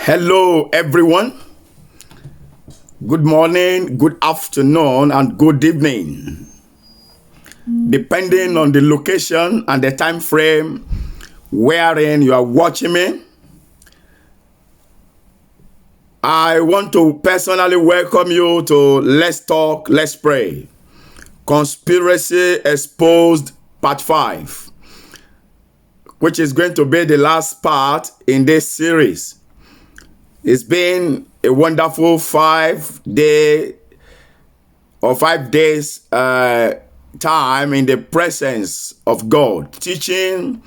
Hello, everyone. Good morning, good afternoon, and good evening. Depending on the location and the time frame wherein you are watching me, I want to personally welcome you to Let's Talk, Let's Pray. Conspiracy Exposed Part 5, which is going to be the last part in this series. It's been a wonderful 5 days time in the presence of God, teaching,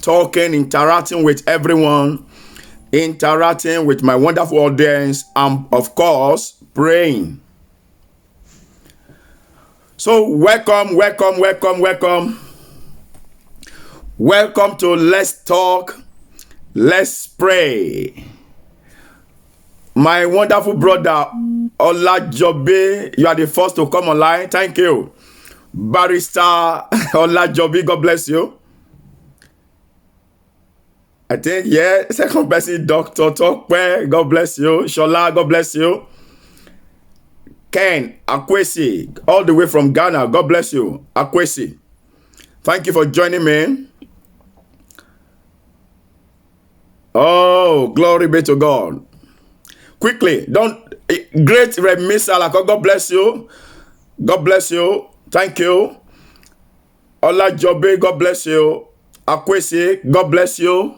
talking, interacting with everyone, interacting with my wonderful audience, and of course, praying. So welcome to Let's Talk, Let's Pray. My wonderful brother Olajobi, you are the first to come online. Thank you. Barrister Olajobi, God bless you. I think, second person, Dr. Tokwe, God bless you. Shola, God bless you. Ken Akwesi, all the way from Ghana, God bless you. Akwesi, thank you for joining me. Oh, glory be to God. Quickly, great Remi Salako, God bless you. God bless you. Thank you. Olajobi, God bless you. Akwesi, God bless you.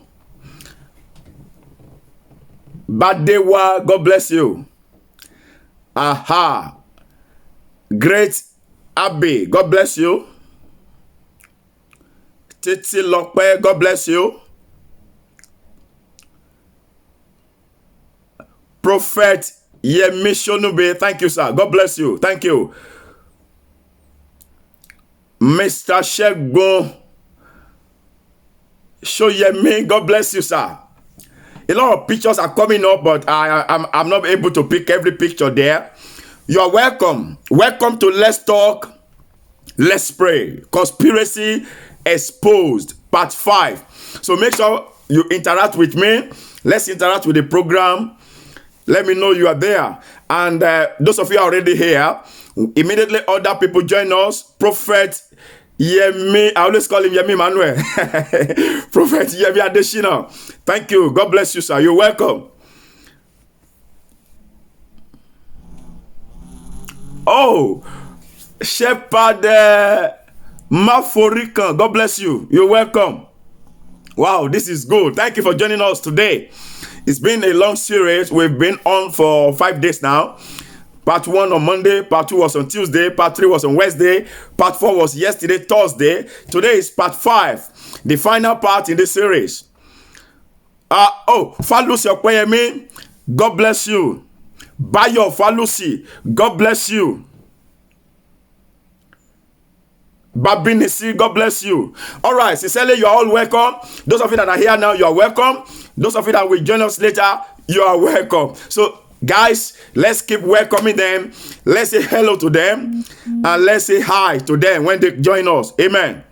Badewa, God bless you. Aha. Great Abbey, God bless you. Titi Lokpe, God bless you. Prophet Yemi Shonube, thank you, sir. God bless you. Thank you. Mr. Shegun Shoyemi, God bless you, sir. A lot of pictures are coming up, but I'm not able to pick every picture there. You are welcome. Welcome to Let's Talk, Let's Pray. Conspiracy Exposed, Part 5. So make sure you interact with me. Let's interact with the program. Let me know you are there. And those of you are already here, immediately other people join us. Prophet Yemi, I always call him Yemi Manuel. Prophet Yemi Adeshina. Thank you. God bless you, sir. You're welcome. Oh, Shepherd Maforikan. God bless you. You're welcome. Wow, this is good. Thank you for joining us today. It's been a long series. We've been on for 5 days now. Part 1 on Monday, part 2 was on Tuesday, part 3 was on Wednesday, part 4 was yesterday, Thursday. Today is part 5, the final part in this series. Falusi Okweyemi, God bless you. Bayo Falusi, God bless you. Babinisi, God bless you. All right, sincerely, you are all welcome. Those of you that are here now, you are welcome. Those of you that will join us later, you are welcome. So, guys, let's keep welcoming them. Let's say hello to them. And let's say hi to them when they join us. Amen.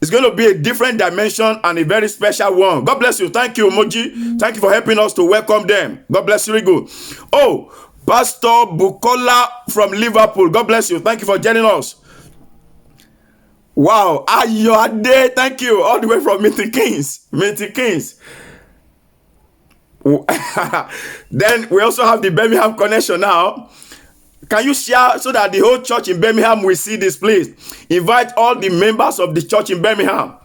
It's going to be a different dimension and a very special one. God bless you. Thank you, Moji. Thank you for helping us to welcome them. God bless you. Very good. Oh, Pastor Bukola from Liverpool. God bless you. Thank you for joining us. Wow, Ayode, thank you, all the way from Milton Keynes. Then we also have the Birmingham connection now. Can you share so that the whole church in Birmingham will see this, please? Invite all the members of the church in Birmingham.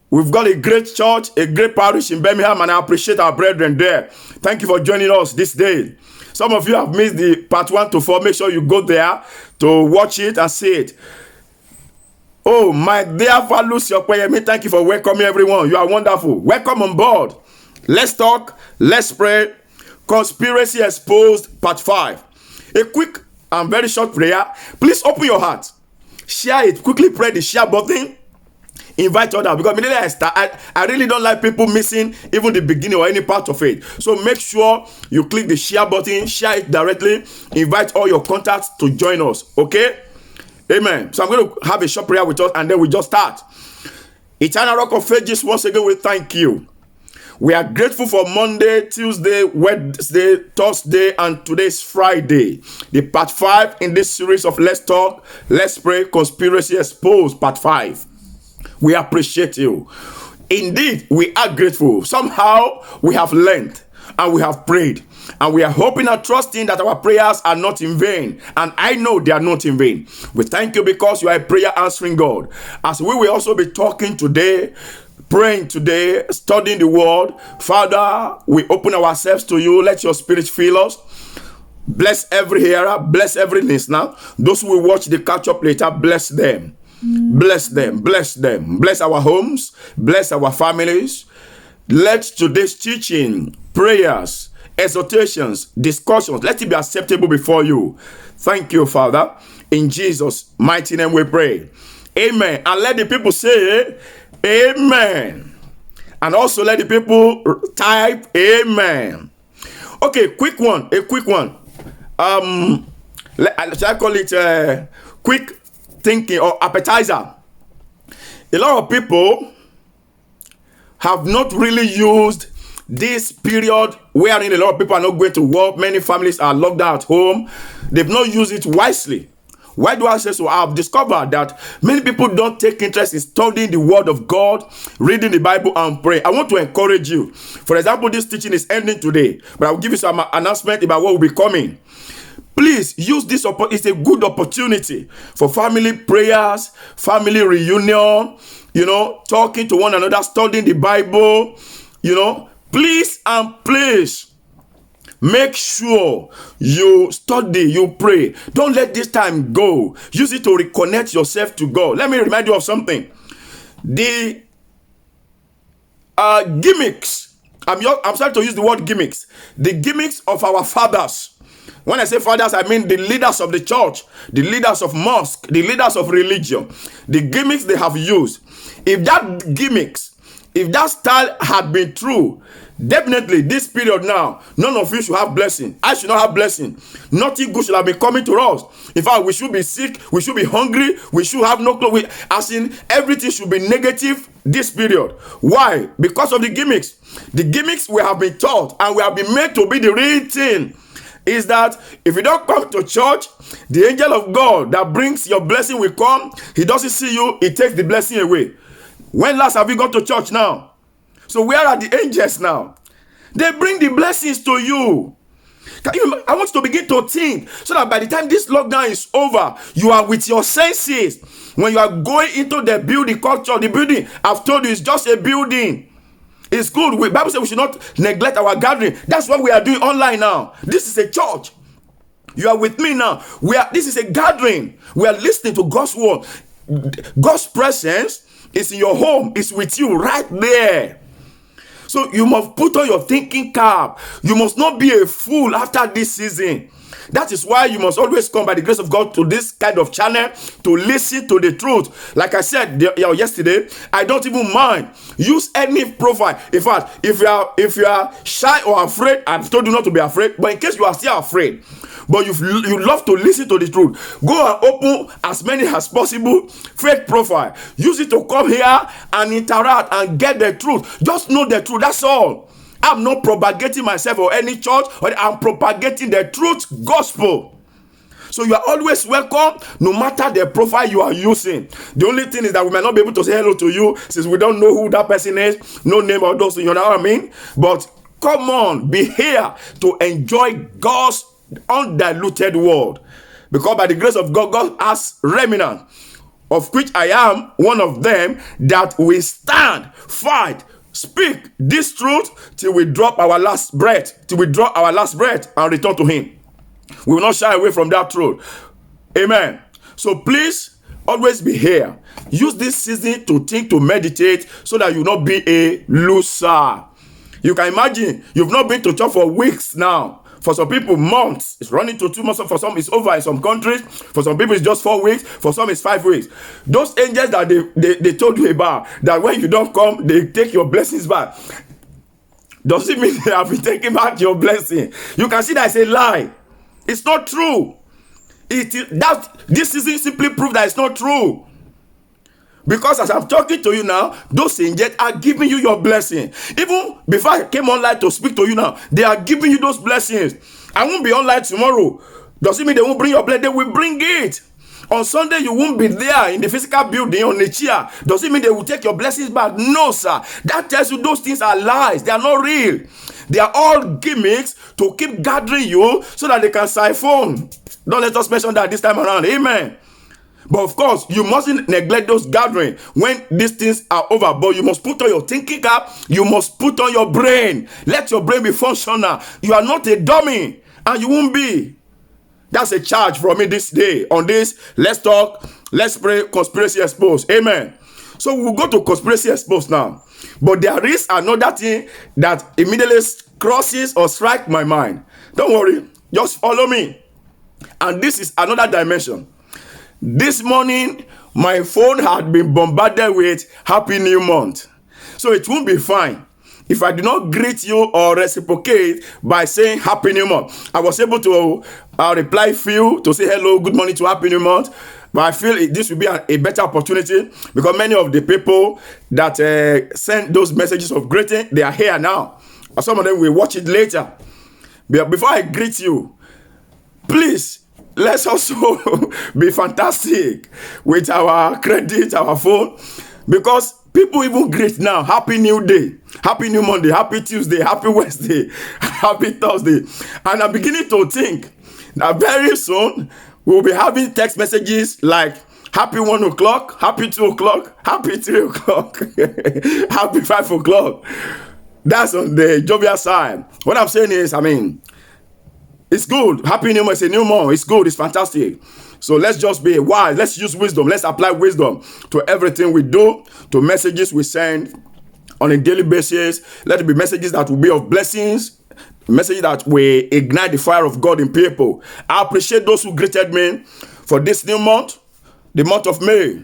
We've got a great church, a great parish in Birmingham, and I appreciate our brethren there. Thank you for joining us this day. Some of you have missed the part 1 to 4. Make sure you go there to watch it and see it. Oh, my dear Falusi Okweyemi, thank you for welcoming everyone. You are wonderful. Welcome on board. Let's talk, let's pray. Conspiracy Exposed, Part 5. A quick and very short prayer. Please open your heart. Share it. Quickly press the share button. Invite others. Because immediately I start, I really don't like people missing even the beginning or any part of it. So make sure you click the share button. Share it directly. Invite all your contacts to join us. Okay? Amen. So I'm going to have a short prayer with us and then we just start. Eternal Rock of Ages, once again we thank you. We are grateful for Monday, Tuesday, Wednesday, Thursday, and today's Friday. The part 5 in this series of Let's Talk, Let's Pray, Conspiracy Exposed, part 5. We appreciate you. Indeed, we are grateful. Somehow, we have learned and we have prayed. And we are hoping and trusting that our prayers are not in vain. And I know they are not in vain. We thank you because you are a prayer answering God. As we will also be talking today, praying today, studying the word. Father, we open ourselves to you. Let your spirit fill us. Bless every hearer. Bless every listener. Those who will watch the catch up later, bless them. Bless them. Bless them. Bless our homes. Bless our families. Let today's teaching, prayers, exhortations, discussions, let it be acceptable before you. Thank you, Father. In Jesus' mighty name we pray. Amen. And let the people say, Amen. And also let the people type, Amen. Okay, a quick one. Shall I call it quick thinking or appetizer? A lot of people have not really used this period wherein a lot of people are not going to work. Many families are locked down at home. They've not used it wisely. Why do I say so? I've discovered that many people don't take interest in studying the word of God, reading the Bible and praying. I want to encourage you. For example, this teaching is ending today, but I'll give you some announcement about what will be coming. Please use this. It's a good opportunity for family prayers, family reunion, talking to one another, studying the Bible, Please and please make sure you study, you pray. Don't let this time go. Use it to reconnect yourself to God. Let me remind you of something. The gimmicks, I'm sorry to use the word gimmicks. The gimmicks of our fathers. When I say fathers, I mean the leaders of the church, the leaders of mosque, the leaders of religion. The gimmicks they have used. If that style had been true, definitely this period now, none of you should have blessing. I should not have blessing. Nothing good should have been coming to us. In fact, we should be sick, we should be hungry, we should have no clothes. As in, everything should be negative this period. Why? Because of the gimmicks. The gimmicks we have been taught and we have been made to be the real thing. Is that if you don't come to church, the angel of God that brings your blessing will come. He doesn't see you, he takes the blessing away. When last have you gone to church now? So where are the angels now? They bring the blessings to you. I want you to begin to think so that by the time this lockdown is over, you are with your senses. When you are going into the building culture, the building, I've told you, it's just a building. It's good. The Bible says we should not neglect our gathering. That's what we are doing online now. This is a church. You are with me now. This is a gathering. We are listening to God's word. God's presence is in your home. It's with you right there. So you must put on your thinking cap. You must not be a fool after this season. That is why you must always come by the grace of God to this kind of channel to listen to the truth. Like I said yesterday, I don't even mind. Use any profile. In fact, if you are shy or afraid, I've told you not to be afraid. But in case you are still afraid, but you love to listen to the truth, go and open as many as possible fake profile. Use it to come here and interact and get the truth. Just know the truth. That's all. I'm not propagating myself or any church, but I'm propagating the truth gospel. So you are always welcome, no matter the profile you are using. The only thing is that we might not be able to say hello to you since we don't know who that person is, no name or those, you know what I mean? But come on, be here to enjoy God's undiluted word. Because by the grace of God, God has remnant, of which I am one of them, that we stand, fight, speak this truth till we drop our last breath, and return to him. We will not shy away from that truth. Amen. So please always be here. Use this season to think, to meditate, so that you will not be a loser. You can imagine you've not been to church for weeks now. For some people, months. It's running to 2 months. For some, it's over in some countries. For some people, it's just 4 weeks. For some, it's 5 weeks. Those angels that they told you about, that when you don't come, they take your blessings back. Does it mean they have been taking back your blessing? You can see that it's a lie. It's not true. This season simply proved that it's not true. Because as I'm talking to you now, those angels are giving you your blessing. Even before I came online to speak to you now, they are giving you those blessings. I won't be online tomorrow. Does it mean they won't bring your blessing? They will bring it. On Sunday, you won't be there in the physical building on the chair. Does it mean they will take your blessings back? No, sir. That tells you those things are lies. They are not real. They are all gimmicks to keep gathering you so that they can siphon. Don't let us mention that this time around. Amen. But of course, you mustn't neglect those gatherings when these things are over. But you must put on your thinking cap. You must put on your brain. Let your brain be functional. You are not a dummy, and you won't be. That's a charge from me this day. On this, let's talk, let's pray, conspiracy exposed. Amen. So we'll go to conspiracy exposed now. But there is another thing that immediately crosses or strikes my mind. Don't worry, just follow me. And this is another dimension. This morning, my phone had been bombarded with Happy New Month. So it won't be fine if I do not greet you or reciprocate by saying Happy New Month. I was able to reply few to say hello, good morning to Happy New Month. But I feel this will be a better opportunity because many of the people that send those messages of greeting, they are here now. And some of them will watch it later. But before I greet you, please, let's also be fantastic with our credit, our phone, because people even greet now. Happy New Day, Happy New Monday, Happy Tuesday, Happy Wednesday, Happy Thursday. And I'm beginning to think that very soon we'll be having text messages like Happy 1 o'clock, Happy 2 o'clock, Happy 3 o'clock, Happy 5 o'clock. That's on the jovial side. What I'm saying is, it's good. Happy New Month, it's a new month. It's good. It's fantastic. So let's just be wise. Let's use wisdom. Let's apply wisdom to everything we do, to messages we send on a daily basis. Let it be messages that will be of blessings, messages that will ignite the fire of God in people. I appreciate those who greeted me for this new month, the month of May.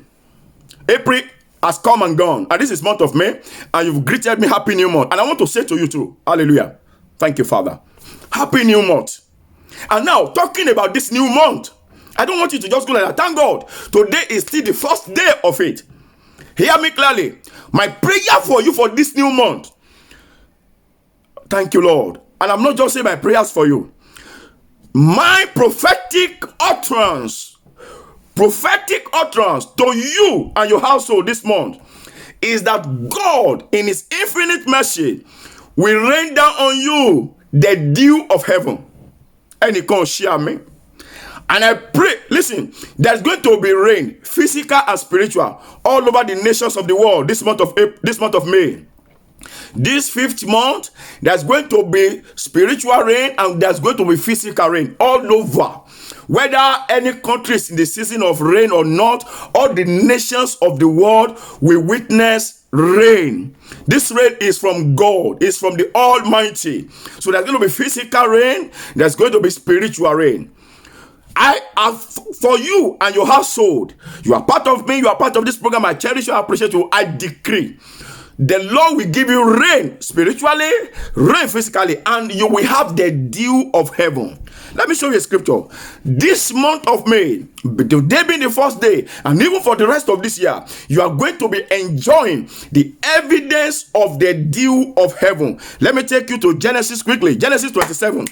April has come and gone, and this is month of May, and you've greeted me Happy New Month. And I want to say to you too, hallelujah. Thank you, Father. Happy New Month. And now, talking about this new month, I don't want you to just go like that. Thank God. Today is still the first day of it. Hear me clearly. My prayer for you for this new month. Thank you, Lord. And I'm not just saying my prayers for you. My prophetic utterance to you and your household this month is that God, in His infinite mercy, will rain down on you the dew of heaven. And He can't share me. And I pray, listen, there's going to be rain, physical and spiritual, all over the nations of the world this month of May. This 5th month, there's going to be spiritual rain and there's going to be physical rain all over. Whether any country is in the season of rain or not, all the nations of the world will witness rain. This rain is from God, it's from the Almighty. So there's going to be physical rain, there's going to be spiritual rain. I have for you and your household. You are part of me, you are part of this program. I cherish you, I appreciate you. I decree the Lord will give you rain spiritually, rain physically, and you will have the dew of heaven. Let me show you a scripture. This month of May, today being the first day, and even for the rest of this year, you are going to be enjoying the evidence of the dew of heaven. Let me take you to Genesis quickly. Genesis 27.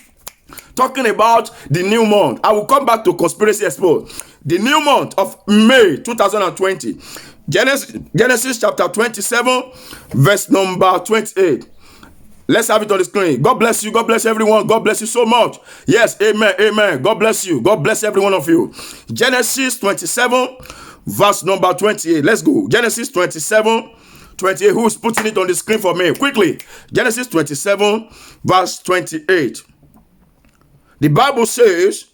Talking about the new month. I will come back to conspiracy exposed. The new month of May 2020. Genesis chapter 27, verse number 28. Let's have it on the screen. God bless you. God bless everyone. God bless you so much. Yes, amen, amen. God bless you. God bless every one of you. Genesis 27, verse number 28. Let's go. Genesis 27, 28. Who's putting it on the screen for me? Quickly. Genesis 27, verse 28. The Bible says,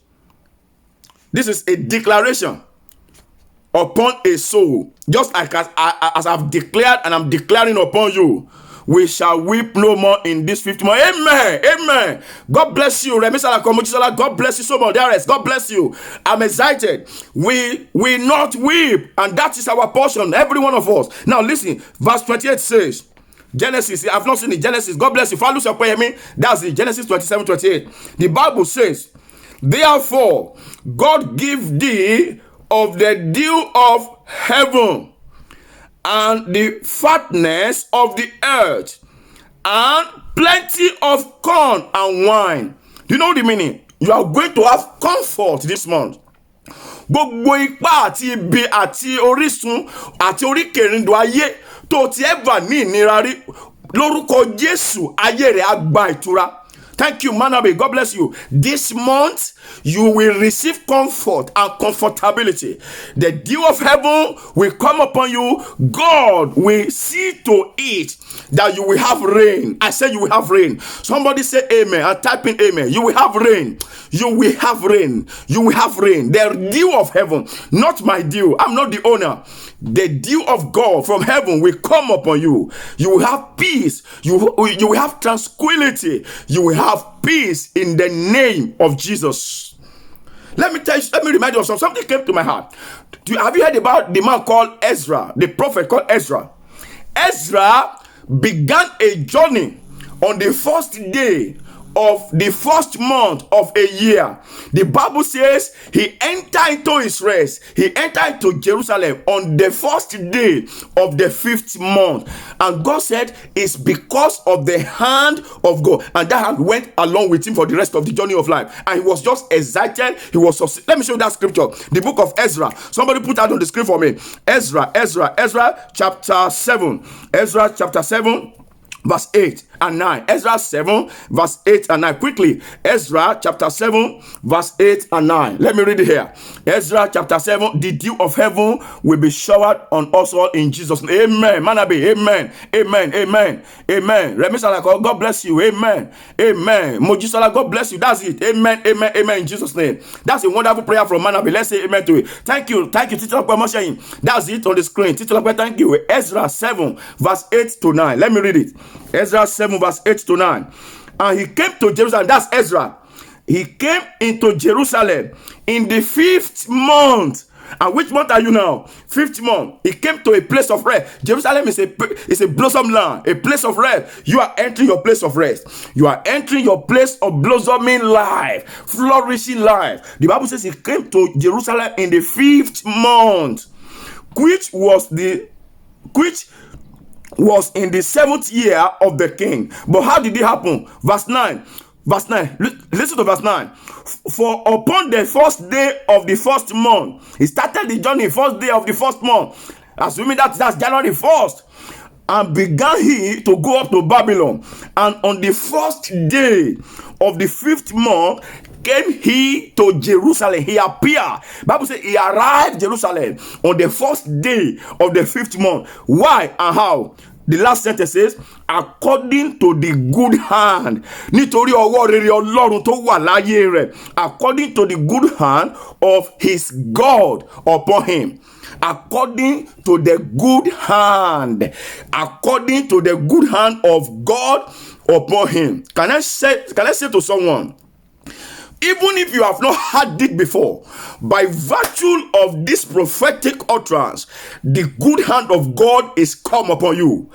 this is a declaration upon a soul. Just like as I've declared and I'm declaring upon you, we shall weep no more in this 5th month. Amen. Amen. God bless you. God bless you so much. God bless you. I'm excited. We will not weep. And that is our portion. Every one of us. Now listen. Verse 28 says, Genesis, I've not seen it. Genesis, God bless you. Follow your prayer, me. That's it. Genesis 27, 28. The Bible says, therefore, God give thee of the dew of heaven, and the fatness of the earth, and plenty of corn and wine. Do you know the meaning? You are going to have comfort this month. Gbogbo ipá àti ibi àti orísun àti oríkèrindò ayé tó ti ever ní ìnira rí, lórúkọ Jésù ayé rẹ̀ á gba ìtura. Thank you, Manabe. God bless you. This month, you will receive comfort and comfortability. The dew of heaven will come upon you. God will see to it that you will have rain. I said you will have rain. Somebody say amen and type in amen. You will have rain. You will have rain. You will have rain. The dew of heaven, not my dew. I'm not the owner. The dew of God from heaven will come upon you. You will have peace. You will have tranquility. You will have peace in the name of Jesus. Let me remind you of something came to my heart. Have you heard about the man called Ezra, the prophet called Ezra? Ezra began a journey on the first day of the first month of a year. The Bible says he entered into his rest. He entered into Jerusalem on the first day of the 5th month. And God said it's because of the hand of God. And that hand went along with him for the rest of the journey of life. And he was just excited. He was so... Let me show you that scripture. The book of Ezra. Somebody put that on the screen for me. Ezra chapter 7. Ezra chapter 7. Verse 8 and 9. Ezra 7, verse 8 and 9. Quickly. Ezra chapter 7, verse 8 and 9. Let me read it here. Ezra chapter 7. The dew of heaven will be showered on us all in Jesus' name. Amen. Manabe. Amen. Amen. Amen. Amen. Remi Salako, God bless you. Amen. Amen. Mojisala, God bless you. That's it. Amen. Amen. Amen. In Jesus' name. That's a wonderful prayer from Manabe. Let's say amen to it. Thank you. Thank you. That's it on the screen. Thank you. Ezra 7, verse 8 to 9. Let me read it. Ezra 7 verse 8 to 9. And he came to Jerusalem. That's Ezra. He came into Jerusalem in the 5th month. And which month are you now? 5th month. He came to a place of rest. Jerusalem is a blossom land, a place of rest. You are entering your place of rest. You are entering your place of blossoming life, flourishing life. The Bible says he came to Jerusalem in the 5th month, which was in the 7th year of the king. But how did it happen? Verse 9. Listen to verse 9. For upon the first day of the 1st month, he started the journey, first day of the 1st month. Assuming that's January 1st. And began he to go up to Babylon. And on the 1st day of the 5th month, came he to Jerusalem. He appeared. Bible says he arrived Jerusalem on the 1st day of the 5th month. Why and how? The last sentence says, according to the good hand. Nítorí ọwọ́ rere Ọlọ́run tó wà láyé rẹ̀. According to the good hand of his God upon him. According to the good hand. According to the good hand of God upon him. Can I say to someone, even if you have not heard it before, by virtue of this prophetic utterance, the good hand of God is come upon you.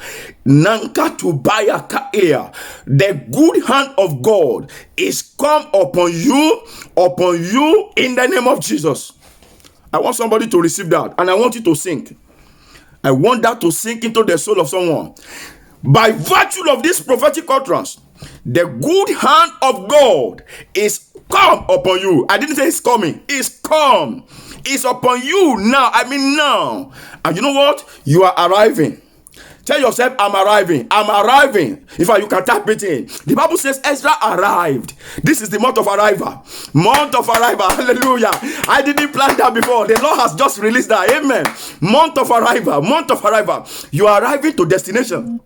Nanka Tubaya Kaea. The good hand of God is come upon you in the name of Jesus. I want somebody to receive that, and I want you to sink. I want that to sink into the soul of someone. By virtue of this prophetic utterance, the good hand of God is come upon you. I didn't say it's coming. It's come. It's upon you now. I mean now. And you know what? You are arriving. Tell yourself, I'm arriving. I'm arriving. In fact, you can type it in. The Bible says Ezra arrived. This is the month of arrival. Month of arrival. Hallelujah. I didn't plan that before. The Lord has just released that. Amen. Month of arrival. Month of arrival. You are arriving to destination.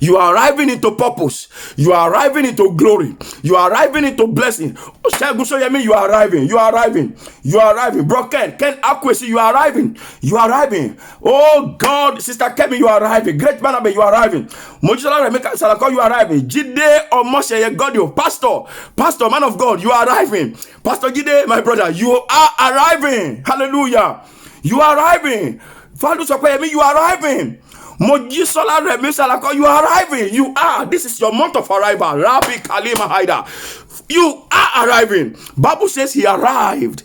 You are arriving into purpose. You are arriving into glory. You are arriving into blessing. You are arriving. You are arriving. You are arriving. Bro Ken Akwesi, you are arriving. You are arriving. Oh God, Sister Kemi, you are arriving. Great Manabe, you are arriving. Mojisala Remeka Salako, you are arriving. Jide Omoshe Godio, Pastor, man of God, you are arriving. Pastor Jide, my brother, you are arriving. Hallelujah. You are arriving. Father Sopayemi, you are arriving. Mojisola Remi Salako, you are arriving. You are. This is your month of arrival. Rabbi Kalima Haida. You are arriving. Bible says he arrived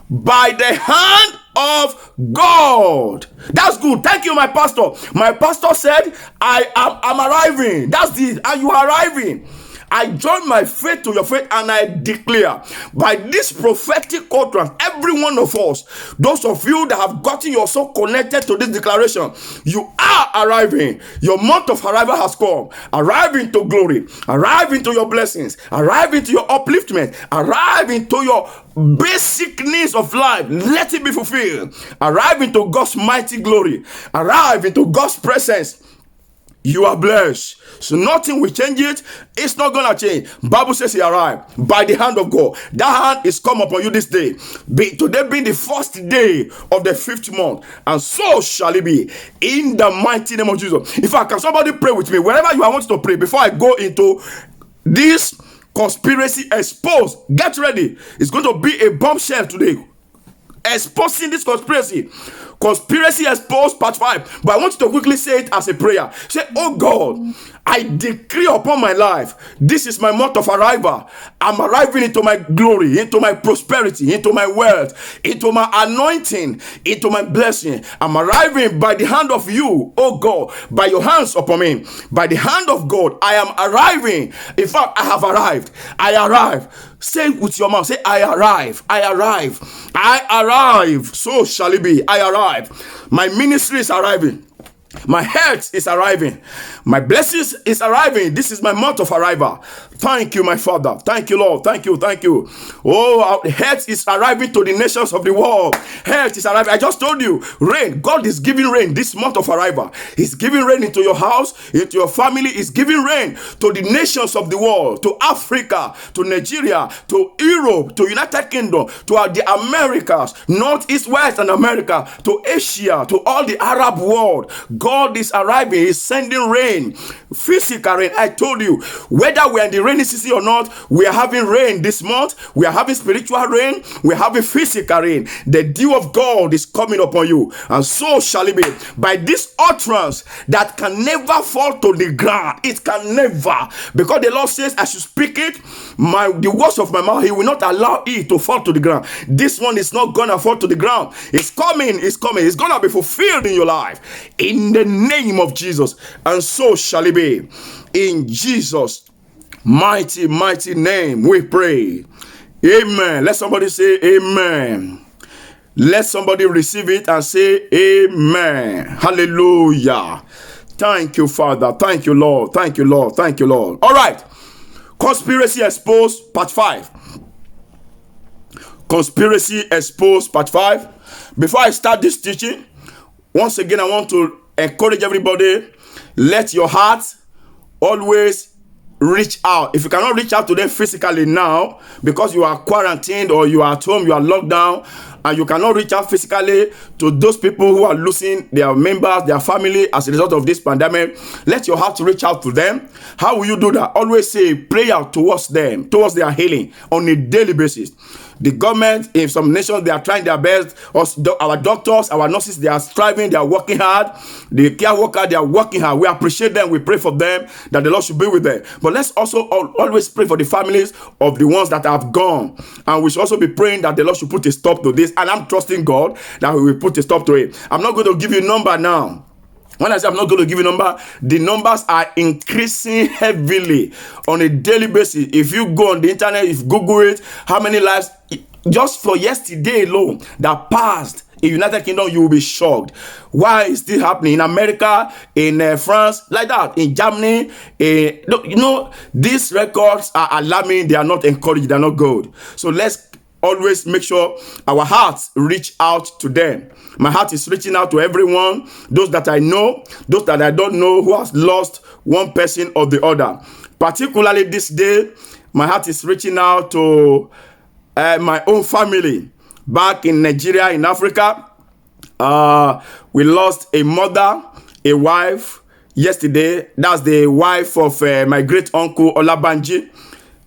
by the hand of God. That's good. Thank you, my pastor. My pastor said, I'm arriving. That's it. And you are arriving. I join my faith to your faith, and I declare by this prophetic utterance, every one of us, those of you that have gotten yourself connected to this declaration, you are arriving. Your month of arrival has come. Arrive into glory, arrive into your blessings, arrive into your upliftment, arrive into your basic needs of life. Let it be fulfilled. Arrive into God's mighty glory, arrive into God's presence. You are blessed. So nothing will change it. It's not going to change. Bible says he arrived by the hand of God. That hand is come upon you this day. Today being the first day of the 5th month. And so shall it be in the mighty name of Jesus. In fact, can somebody pray with me? Wherever you are, I want you to pray before I go into this conspiracy exposed. Get ready. It's going to be a bombshell today. Exposing this conspiracy. Conspiracy exposed part 5. But I want you to quickly say it as a prayer. Say, oh God, I decree upon my life, this is my month of arrival. I'm arriving into my glory, into my prosperity, into my wealth, into my anointing, into my blessing. I'm arriving by the hand of you, oh God, by your hands upon me. By the hand of God, I am arriving. In fact, I have arrived. I arrive. Say it with your mouth. Say, I arrive. I arrive. I arrive. So shall it be. I arrive. My ministry is arriving. My health is arriving. My blessings is arriving. This is my month of arrival. Thank you, my Father. Thank you, Lord. Thank you. Thank you. Oh, our health is arriving to the nations of the world. Health is arriving. I just told you, rain. God is giving rain this month of arrival. He's giving rain into your house, into your family. He's giving rain to the nations of the world, to Africa, to Nigeria, to Europe, to United Kingdom, to the Americas, North, East, West, and America, to Asia, to all the Arab world. God is arriving. He's sending rain, physical rain. I told you, whether we're in the rainy season or not, we are having rain this month. We are having spiritual rain. We are having physical rain. The dew of God is coming upon you, and so shall it be. By this utterance that can never fall to the ground. It can never, because the Lord says, I should speak it. The words of my mouth, He will not allow it to fall to the ground. This one is not gonna fall to the ground. It's coming. It's coming. It's gonna be fulfilled in your life, in the name of Jesus, and so shall it be. In Jesus' mighty name we pray. Amen. Let somebody say amen. Let somebody receive it and say amen. Hallelujah. Thank you, Father. Thank you, Lord. Thank you, Lord. Thank you, Lord. All right. Conspiracy exposed part 5. Conspiracy exposed part 5. Before I start this teaching, once again, I want to encourage everybody, let your heart always reach out. If you cannot reach out to them physically now, because you are quarantined or you are at home, you are locked down, and you cannot reach out physically to those people who are losing their members, their family as a result of this pandemic, let your heart reach out to them. How will you do that? Always say prayer towards them, towards their healing on a daily basis. The government, in some nations, they are trying their best. Our doctors, our nurses, they are striving, they are working hard. The care workers, they are working hard. We appreciate them. We pray for them, that the Lord should be with them. But let's also always pray for the families of the ones that have gone. And we should also be praying that the Lord should put a stop to this. And I'm trusting God that He will put a stop to it. I'm not going to give you a number now. When I say I'm not going to give you a number, the numbers are increasing heavily on a daily basis. If you go on the internet, if you Google it, how many lives, just for yesterday alone, that passed in United Kingdom, you will be shocked. Why is this happening in America, in France, like that, in Germany? These records are alarming. They are not encouraged. They are not good. So let's always make sure our hearts reach out to them. My heart is reaching out to everyone, those that I know, those that I don't know, who has lost one person or the other. Particularly this day, my heart is reaching out to my own family back in Nigeria, in Africa. We lost a mother, a wife yesterday. That's the wife of my great uncle Olabanji.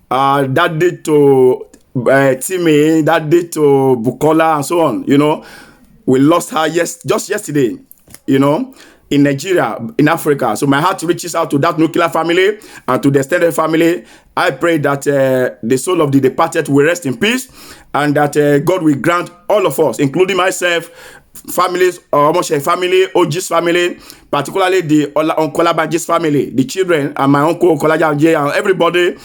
That did to Timmy, that did to Bukola, and so on. We lost her just yesterday. in Nigeria, in Africa. So my heart reaches out to that nuclear family and to the extended family. I pray that the soul of the departed will rest in peace, and that God will grant all of us, including myself, families, Omoshe family, OG's family, particularly the Onkolabaji's family, the children, and my uncle Okolaja and everybody.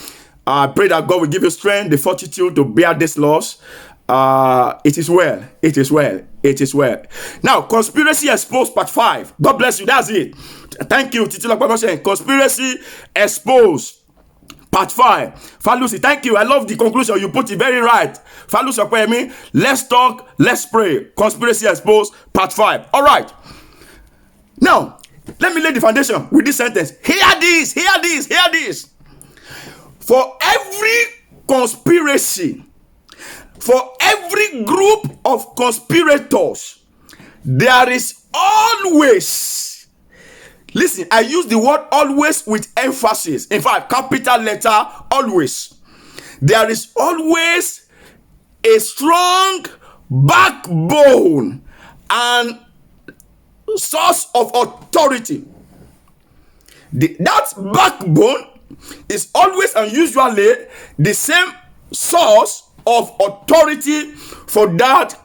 I pray that God will give you strength, the fortitude to bear this loss. It is well. It is well. It is well. Now, Conspiracy Exposed Part 5. God bless you. That's it. Thank you, Titila Kwamoshe. Conspiracy Exposed Part 5. Falusi, thank you. I love the conclusion. You put it very right. Falusi Okwemi, let's talk, let's pray. Conspiracy Exposed Part 5. All right. Now, let me lay the foundation with this sentence. Hear this, hear this, hear this. For every conspiracy, for every group of conspirators, there is always, listen, I use the word always with emphasis. In fact, capital letter, always. There is always a strong backbone and source of authority. That backbone is always and usually the same source of authority for that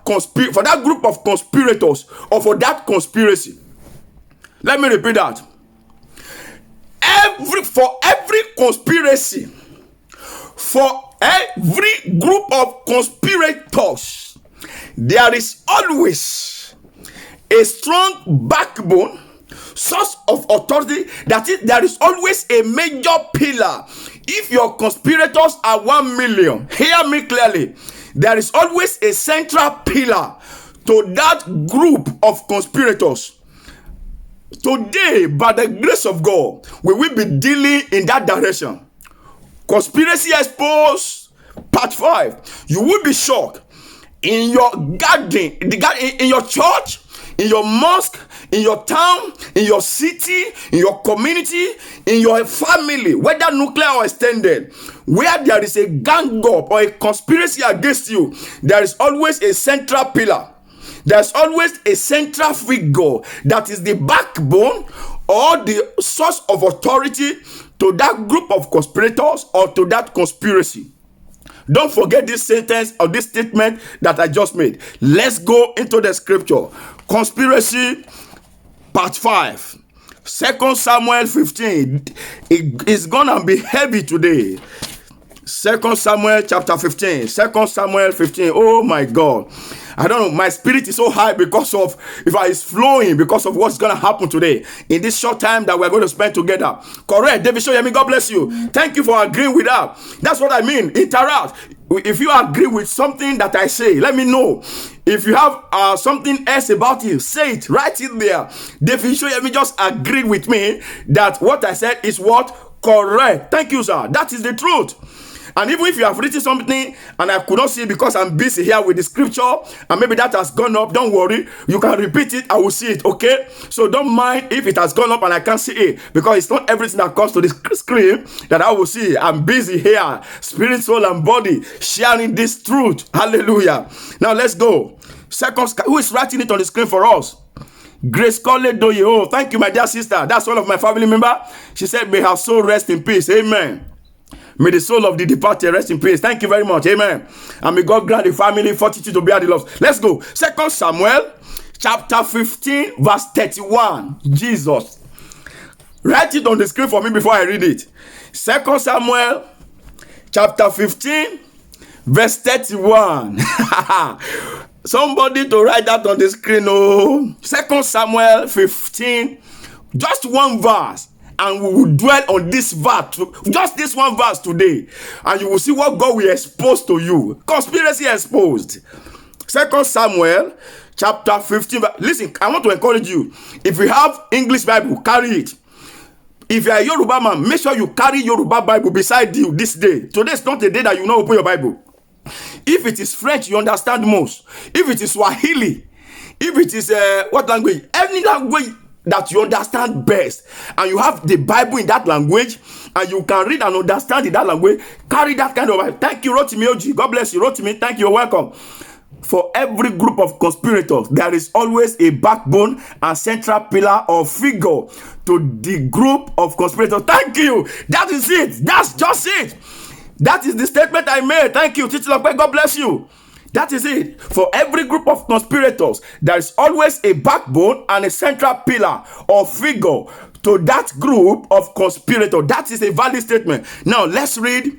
group of conspirators or for that conspiracy. Let me repeat that. For every conspiracy, for every group of conspirators, there is always a strong backbone, source of authority. That is, there is always a major pillar. If your conspirators are 1 million, hear me clearly, there is always a central pillar to that group of conspirators. Today, by the grace of God, we will be dealing in that direction. Conspiracy Exposed Part 5. You will be shocked. In your garden, in your church, in your mosque, in your town, in your city, in your community, in your family, whether nuclear or extended, where there is a gang up or a conspiracy against you, there is always a central pillar. There's always a central figure that is the backbone or the source of authority to that group of conspirators or to that conspiracy. Don't forget this sentence or this statement that I just made. Let's go into the scripture. Conspiracy Part 5. 2 Samuel 15. It is gonna be heavy today. 2 Samuel chapter 15. 2 Samuel 15. Oh my God. I don't know. My spirit is so high because of, it's flowing because of what's going to happen today in this short time that we're going to spend together. Correct. David Shoyemi, God bless you. Thank you for agreeing with that. That's what I mean. Interact. If you agree with something that I say, let me know. If you have something else about it, say it. Write it there. David Shoyemi just agreed with me that what I said is what? Correct. Thank you, sir. That is the truth. And even if you have written something and I could not see it because I'm busy here with the scripture and maybe that has gone up, don't worry. You can repeat it. I will see it, okay? So don't mind if it has gone up and I can't see it, because it's not everything that comes to the screen that I will see. I'm busy here, spirit, soul, and body, sharing this truth. Hallelujah. Now let's go. Who is writing it on the screen for us? Grace Colley Doye. Oh, thank you, my dear sister. That's one of my family members. She said, may her soul rest in peace. Amen. May the soul of the departed rest in peace. Thank you very much. Amen. And may God grant the family fortitude to bear the loss. Let's go. 2 Samuel chapter 15 verse 31. Jesus. Write it on the screen for me before I read it. 2 Samuel chapter 15 verse 31. Somebody to write that on the screen. Oh, 2 Samuel 15. Just one verse. And we will dwell on this verse, just this one verse today. And you will see what God will expose to you. Conspiracy exposed. 2 Samuel chapter 15. Listen, I want to encourage you. If you have English Bible, carry it. If you are a Yoruba man, make sure you carry Yoruba Bible beside you this day. Today is not a day that you not open your Bible. If it is French, you understand most. If it is Swahili, if it is what language? Any language that you understand best, and you have the Bible in that language, and you can read and understand in that language, carry that kind of Bible. Thank you, Rotimi Oji. God bless you, Rotimi. Thank you. You're welcome. For every group of conspirators, there is always a backbone and central pillar or figure to the group of conspirators. Thank you. That is it. That's just it. That is the statement I made. Thank you, Titilope. God bless you. That is it. For every group of conspirators, there is always a backbone and a central pillar or figure to that group of conspirators. That is a valid statement. Now, let's read.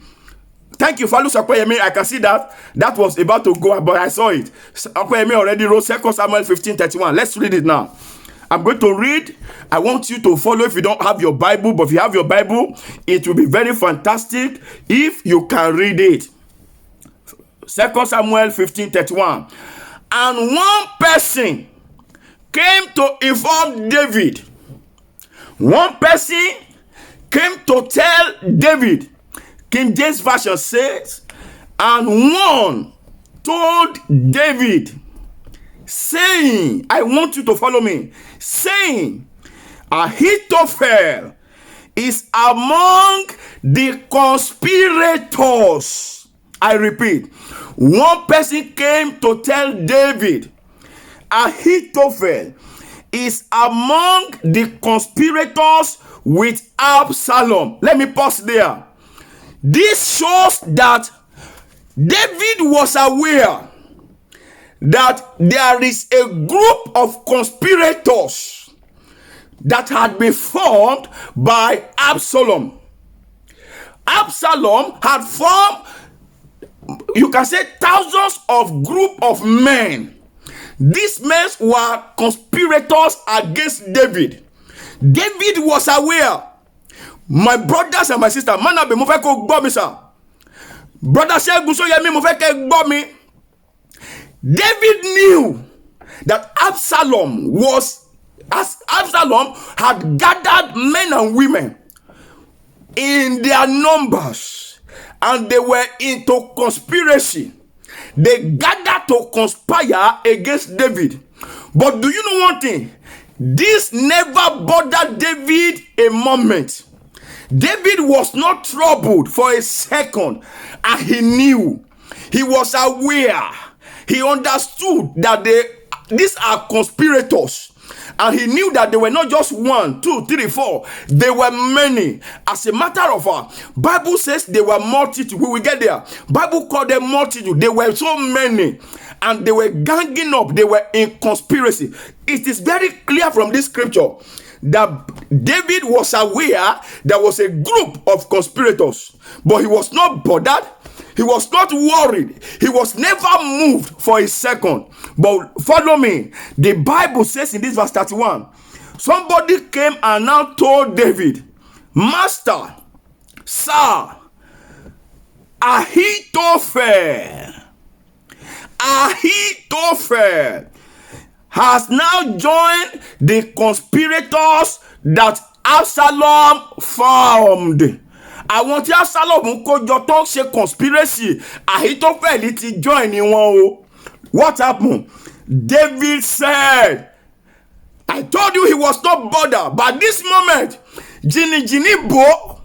Thank you, Falu Sakwayemi. I can see that was about to go, but I saw it. Sakwayemi already wrote 2 Samuel 15:31. Let's read it now. I'm going to read. I want you to follow if you don't have your Bible, but if you have your Bible, it will be very fantastic if you can read it. 2 Samuel 15:31. And one person came to inform David. One person came to tell David. King James Version says, and one told David, saying, I want you to follow me, saying, Ahithophel is among the conspirators. I repeat, one person came to tell David, Ahithophel is among the conspirators with Absalom. Let me pause there. This shows that David was aware that there is a group of conspirators that had been formed by Absalom. Absalom had formed, you can say, thousands of group of men. These men were conspirators against David. David was aware. My brothers and my sisters, Manabe mo fẹ́ kó gbọ́ mi sir. Brother Segun Soyemi mo fẹ́ kẹ́ gbọ́ mi. David knew that Absalom had gathered men and women in their numbers, and they were into conspiracy. They gathered to conspire against David. But do you know one thing? This never bothered David a moment. David was not troubled for a second, and he knew, he was aware, he understood that these are conspirators, and he knew that they were not just 1, 2, 3, 4, they were many. As a matter of fact, Bible says they were multitude. We will get there. Bible called them multitude. They were so many, and they were ganging up. They were in conspiracy. It is very clear from this scripture that David was aware there was a group of conspirators, but he was not bothered. He was not worried. He was never moved for a second. But follow me. The Bible says in this verse 31, somebody came and now told David, Master, Sir, Ahithophel has now joined the conspirators that Absalom formed. Àwọn tí Absalom kójọ tó ń ṣe conspiracy, Ahithophel ti join ni wọn o. What happened? David said, I told you he was not bothered. But this moment, Jini Bo,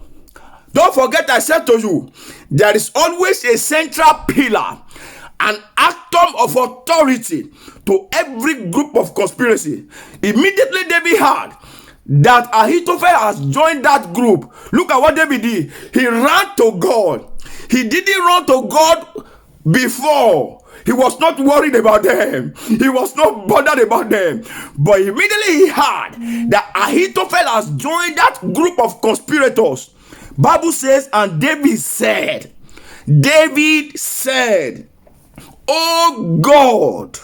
don't forget I said to you, there is always a central pillar, an atom of authority to every group of conspiracy. Immediately David heard that Ahithophel has joined that group. Look at what David did. He ran to God. He didn't run to God before. He was not worried about them. He was not bothered about them. But immediately he heard that Ahithophel has joined that group of conspirators. Bible says, and David said, oh God,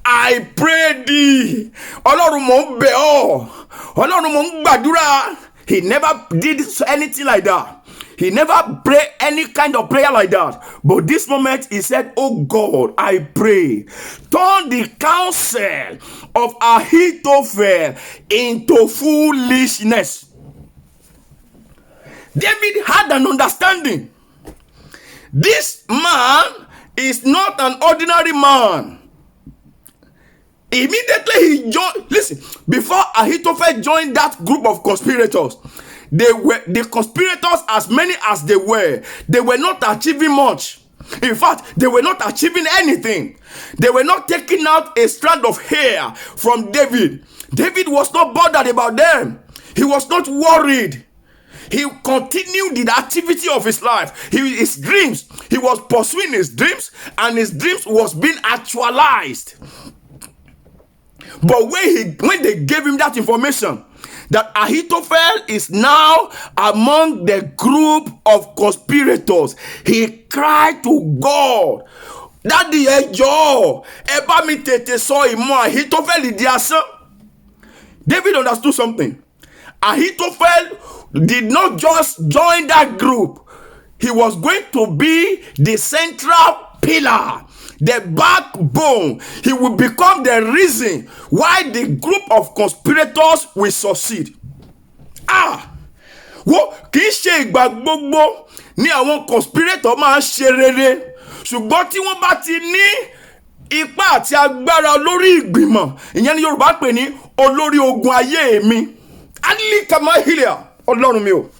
I pray thee. Ọlọ́run mò ń bẹ̀ ọ́. Ọlọ́run mò ń gbàdúrà. He never did anything like that. He never prayed any kind of prayer like that. But this moment he said, oh God, I pray. Turn the counsel of Ahithophel into foolishness. David had an understanding. This man is not an ordinary man. Immediately he joined. Listen, before Ahithophel joined that group of conspirators, the conspirators, as many as they were not achieving much. In fact, they were not achieving anything. They were not taking out a strand of hair from David. David was not bothered about them. He was not worried. He continued the activity of his life. His dreams, he was pursuing his dreams, and his dreams was being actualized. But when they gave him that information, that Ahithophel is now among the group of conspirators, he cried to God, Daddy ẹjọ́, ẹ bá mi tètè sọ ìmọ̀ Ahithophel di asán. David understood something. Ahithophel did not just join that group. He was going to be the central pillar, the backbone. He will become the reason why the group of conspirators will succeed. Kì í ṣe ìgbà gbogbo ni àwọn conspirator máa ń ṣe rere, ṣùgbọ́n tí wọ́n bá ti ní ipá àti agbára lórí ìgbìmọ̀, ìyẹn ni Yorùbá pè ní olórí ogun ayé mi. Alikamahilia, Ọlọ́run mi o,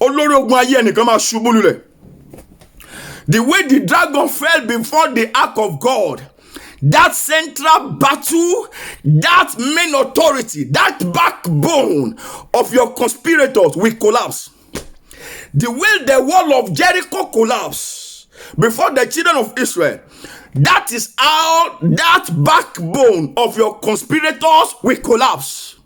olórí ogun ayé ẹnìkan máa ṣubú lulẹ̀. The way the dragon fell before the ark of God, that central battle, that main authority, that backbone of your conspirators will collapse. The way the wall of Jericho collapsed before the children of Israel, that is how that backbone of your conspirators will collapse.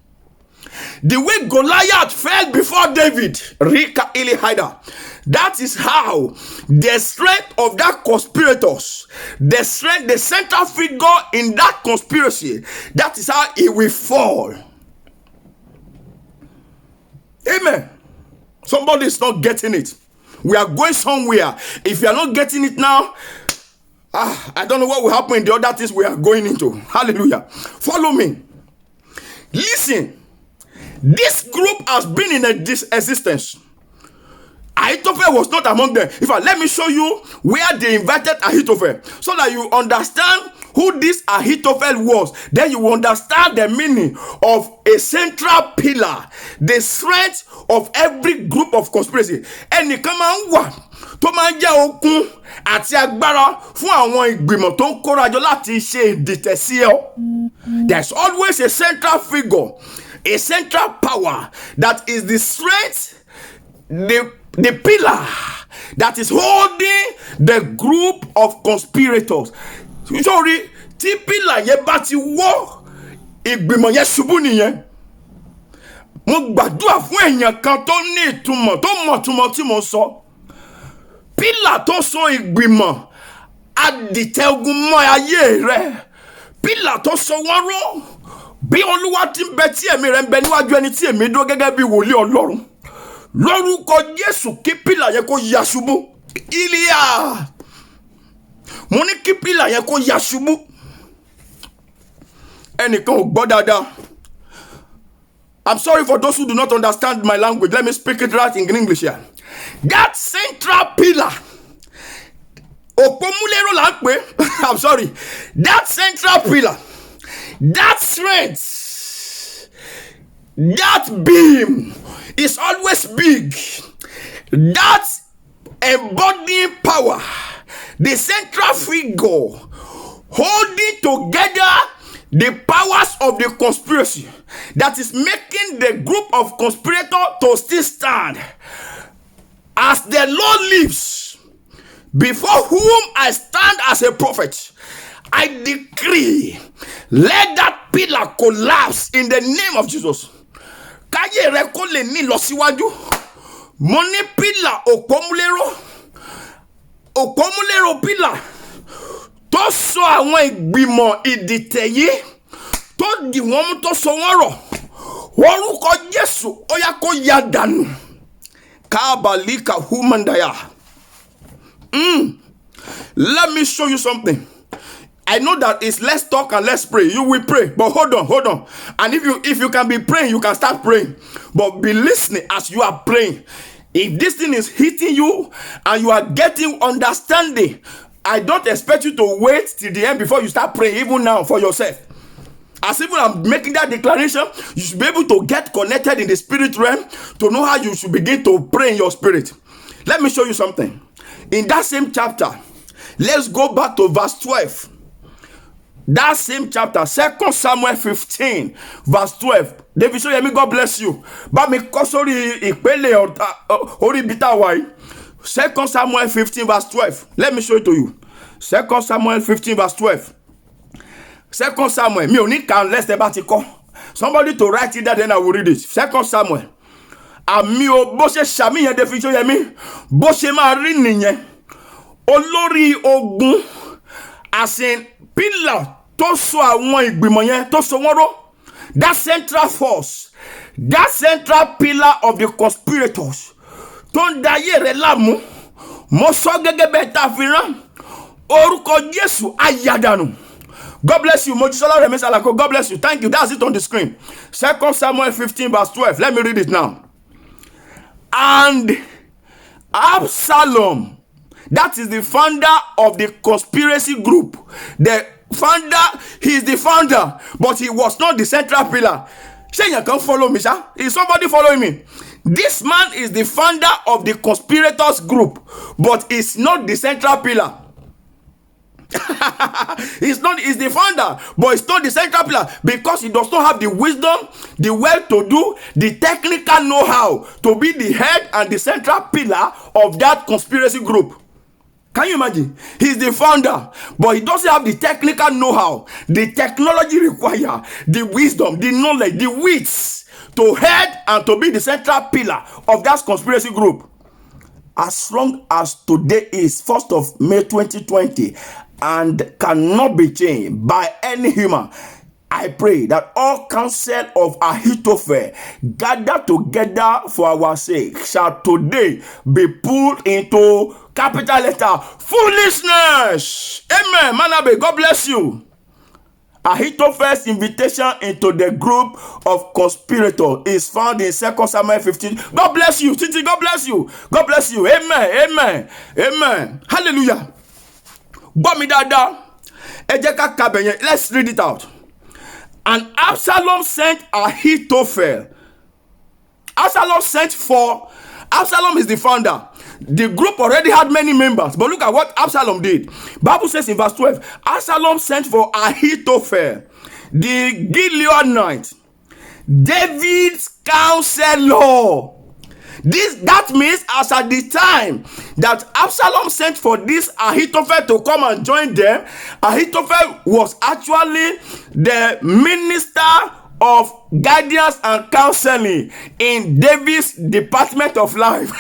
The way Goliath fell before David, Rika Ili Haida, that is how the strength of that conspirators, the central figure in that conspiracy, that is how it will fall. Amen. Somebody is not getting it. We are going somewhere. If you are not getting it now, I don't know what will happen in the other things we are going into. Hallelujah. Follow me. Listen. This group has been in existence. Ahithophel was not among them. In fact, let me show you where they invited Ahithophel, so that you understand who this Ahithophel was. Then you will understand the meaning of a central pillar, the strength of every group of conspiracy. Ẹnìkan máa ń wà tó máa ń jẹ́ okun àti agbára fún àwọn ìgbìmọ̀ tó ń kórajọ láti ṣe ìdìtẹ̀ sí ọ. There's always a central figure, a central power that is the strength, the pillar that is holding the group of conspirators. Sorry, tí pillar yẹn bá ti wọ́, ìgbìmọ̀ yẹn ṣubú nìyẹn. Mo gbàdúrà fún èèyàn kan tó ní ìtumọ̀, tó mọ̀ ìtumọ̀ tí mo sọ. Pillar tó so ìgbìmọ̀ adìtẹ̀ ogun mọ́ ayé rẹ̀. Pillar tó so wọ́n ró. Bí Olúwa ti ń bẹ tí ẹ̀mí rẹ̀ ń bẹ níwájú ẹni tí èmi dúró gẹ́gẹ́ bí wòlíì Ọlọ́run. Lórúkọ Jésù kí pillar yẹn kó ya ṣubú. Ilíà. Mo ní kí pillar yẹn kó ya ṣubú. Ẹnìkan ò gbọ́ dáadáa. I'm sorry for those who do not understand my language. Let me speak it right in English here. That central pillar. Òpómúléró là ń pè. I'm sorry. That central pillar. That strength, that beam is always big. That embodying power, the central figure holding together the powers of the conspiracy, that is making the group of conspirators to still stand. As the Lord lives, before whom I stand as a prophet, I decree, let that pillar collapse in the name of Jesus. Káyé rẹ kó lè ní ìlọsíwájú. Mo ní pillar òpómúléró pillar tó so àwọn ìgbìmọ̀ ìdìtẹ̀ yìí, tó dì wọ́n mú tó so wọ́n rọ̀. Orúkọ Jésù ó yá kó ya dànù. Kábàlíkà húmàndàyà. Let me show you something. I know that it's let's talk and let's pray. You will pray, but hold on. And if you can be praying, you can start praying. But be listening as you are praying. If this thing is hitting you and you are getting understanding, I don't expect you to wait till the end before you start praying, even now for yourself. As even I'm making that declaration, you should be able to get connected in the spirit realm to know how you should begin to pray in your spirit. Let me show you something. In that same chapter, Let's go back to verse 12. That same chapter, 2 Samuel 15, verse 12. David Soyemi, God bless you. But me kosori ipele ori bita wai. 2 Samuel 15, verse 12. Let me show it to you. 2 Samuel 15, verse 12. 2 Samuel, me only can less about it. Somebody to write it there, then I will read it. 2 Samuel. Ami o bó ṣe ṣàmì yẹn David Soyemi, bó ṣe máa rí nìyẹn. Olórí ogun, as in pillar tó so àwọn ìgbìmọ̀ yẹn tó so wọ́n ró. That central force, that central pillar of the conspirators tó ń da ayé rẹ̀ láàmú. Mo sọ gẹ́gẹ́ bẹ́ẹ̀ tá a fi rán. Orúkọ Jésù ayádànù. God bless you. Mojisola Remesalako. God bless you. Thank you. That's it on the screen. 2 Samuel 15 verse 12. Let me read it now. And Absalom, that is the founder of the conspiracy group. The founder, he is the founder, but he was not the central pillar. Say you can follow me, sir. Is somebody following me? This man is the founder of the conspirators group, but is not the central pillar. He's the founder, but it's not the central pillar because he does not have the wisdom, the well-to-do, the technical know-how to be the head and the central pillar of that conspiracy group. Can you imagine? He's the founder, but he doesn't have the technical know-how, the technology required, the wisdom, the knowledge, the wits to head and to be the central pillar of that conspiracy group. As long as today is 1st of May 2020 and cannot be changed by any human, I pray that all counsel of Ahithophel gathered together for our sake shall today be pulled into capital letter foolishness. Amen. Manabe, God bless you. Ahithophel's invitation into the group of conspirators is found in 2 Samuel 15. God bless you. Titi, God bless you. God bless you. Amen. Amen. Amen. Hallelujah. Let's read it out. And Absalom sent Ahithophel. Absalom is the founder. The group already had many members, but look at what Absalom did. Bible says in verse 12, Absalom sent for Ahithophel, the Gileonite, David's counselor. That means as at the time that Absalom sent for this Ahithophel to come and join them, Ahithophel was actually the minister of guidance and counseling in David's department of life.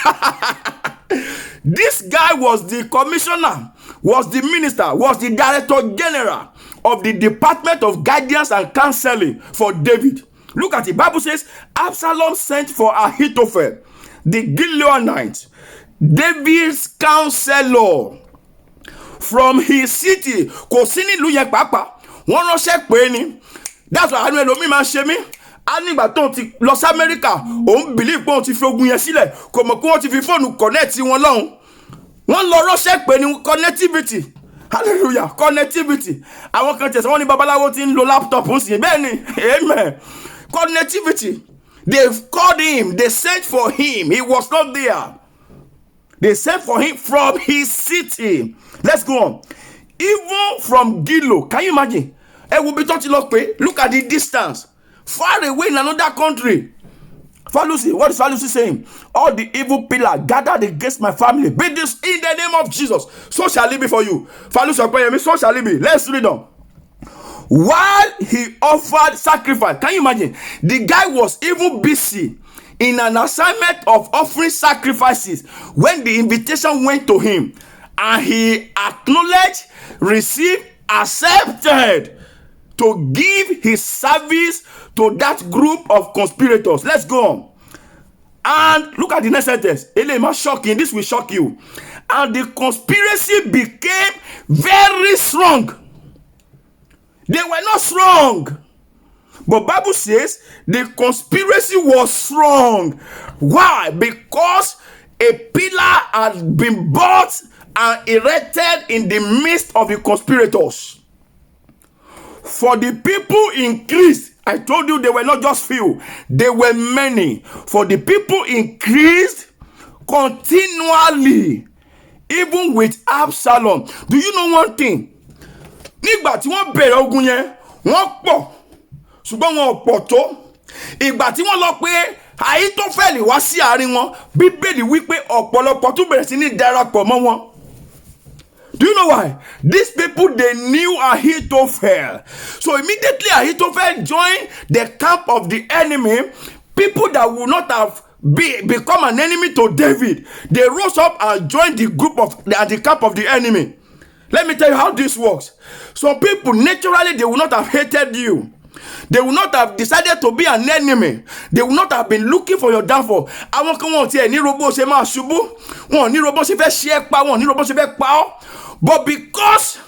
This guy was the commissioner, was the minister, was the director general of the department of guidance and counseling for David. Look at it. Bible says Absalom sent for Ahithophel, the Gileonite, David's counselor, from his city. Kò sí nílùú yẹn pàápàá. Wọ́n ránṣẹ́ pé ni. That's why àwọn ẹlòmíì máa ń ṣe mí. A nígbà tó ti lọ sí Amẹ́ríkà, òun believe pé òun ti fi ogun yẹn sílẹ̀. Kò mọ̀ pé wọ́n ti fi fóònù connect wọn lọ́hùn. Wọ́n lọ ránṣẹ́ pé ni connectivity. Hallelujah, connectivity. Àwọn kan tẹ̀sán wọ́n ní babaláwo ti ń lo laptop ń sìn. Bẹ́ẹ̀ ni, amen. Connectivity. They've called him. They sent for him. He was not there. They sent for him from his city. Let's go on. Even from Gilo. Can you imagine? It will be touching up. Look at the distance. Far away in another country. Falusi. What is Falusi saying? All the evil pillars gathered against my family. Be this in the name of Jesus. So shall it be for you. Falusi, so shall it be. Let's read on. While he offered sacrifice, can you imagine? The guy was even busy in an assignment of offering sacrifices when the invitation went to him, and he acknowledged, received, accepted to give his service to that group of conspirators. Let's go on. And look at the next sentence. Elema, shocking. This will shock you. And the conspiracy became very strong. They were not strong. But Bible says the conspiracy was strong. Why? Because a pillar had been bought and erected in the midst of the conspirators. For the people increased. I told you they were not just few. They were many. For the people increased continually even with Absalom. Do you know one thing? Nígbà tí wọ́n bẹ̀rẹ̀ ogun yẹn, wọ́n pọ̀, ṣùgbọ́n wọn ò pọ̀ tó. Ìgbà tí wọ́n lọ pé Ahitofeli wá sí àárín wọn, Bíbélì wípé ọ̀pọ̀lọpọ̀ tún bẹ̀rẹ̀ sí ní darapọ̀ mọ́ wọn. Do you know why? These people, they knew Ahithophel. So immediately Ahithophel joined the camp of the enemy. People that would not have become an enemy to David, they rose up and joined the camp of the enemy. Let me tell you how this works. Some people, naturally, they would not have hated you. They would not have decided to be an enemy. They would not have been looking for your downfall. Àwọn kan wọ́n tiẹ̀ ní robo ṣe máa ṣubú. Wọ́n ní robo ṣe fẹ́ ṣe é pa. Wọ́n ní robo ṣe fẹ́ pa ọ́. But because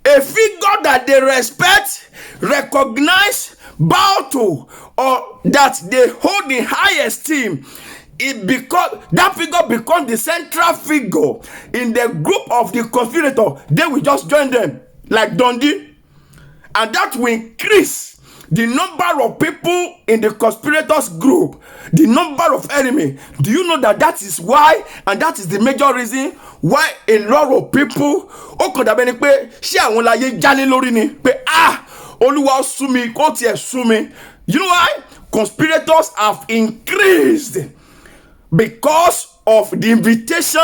a figure that they respect, recognize, bow to, or that they hold in high esteem, that figure becomes the central figure in the group of the conspirator. They will just join them like Dundee, and that will increase the number of people in the conspirators group, the number of enemy. Do you know that is why, and that is the major reason why a lot of people ó kàn dàbẹ́ ni pé ṣé àwọn láyé jálé lórí ni pé Olúwa sú mi kó tiẹ̀ sú mi. You know why? Conspirators have increased because of the invitation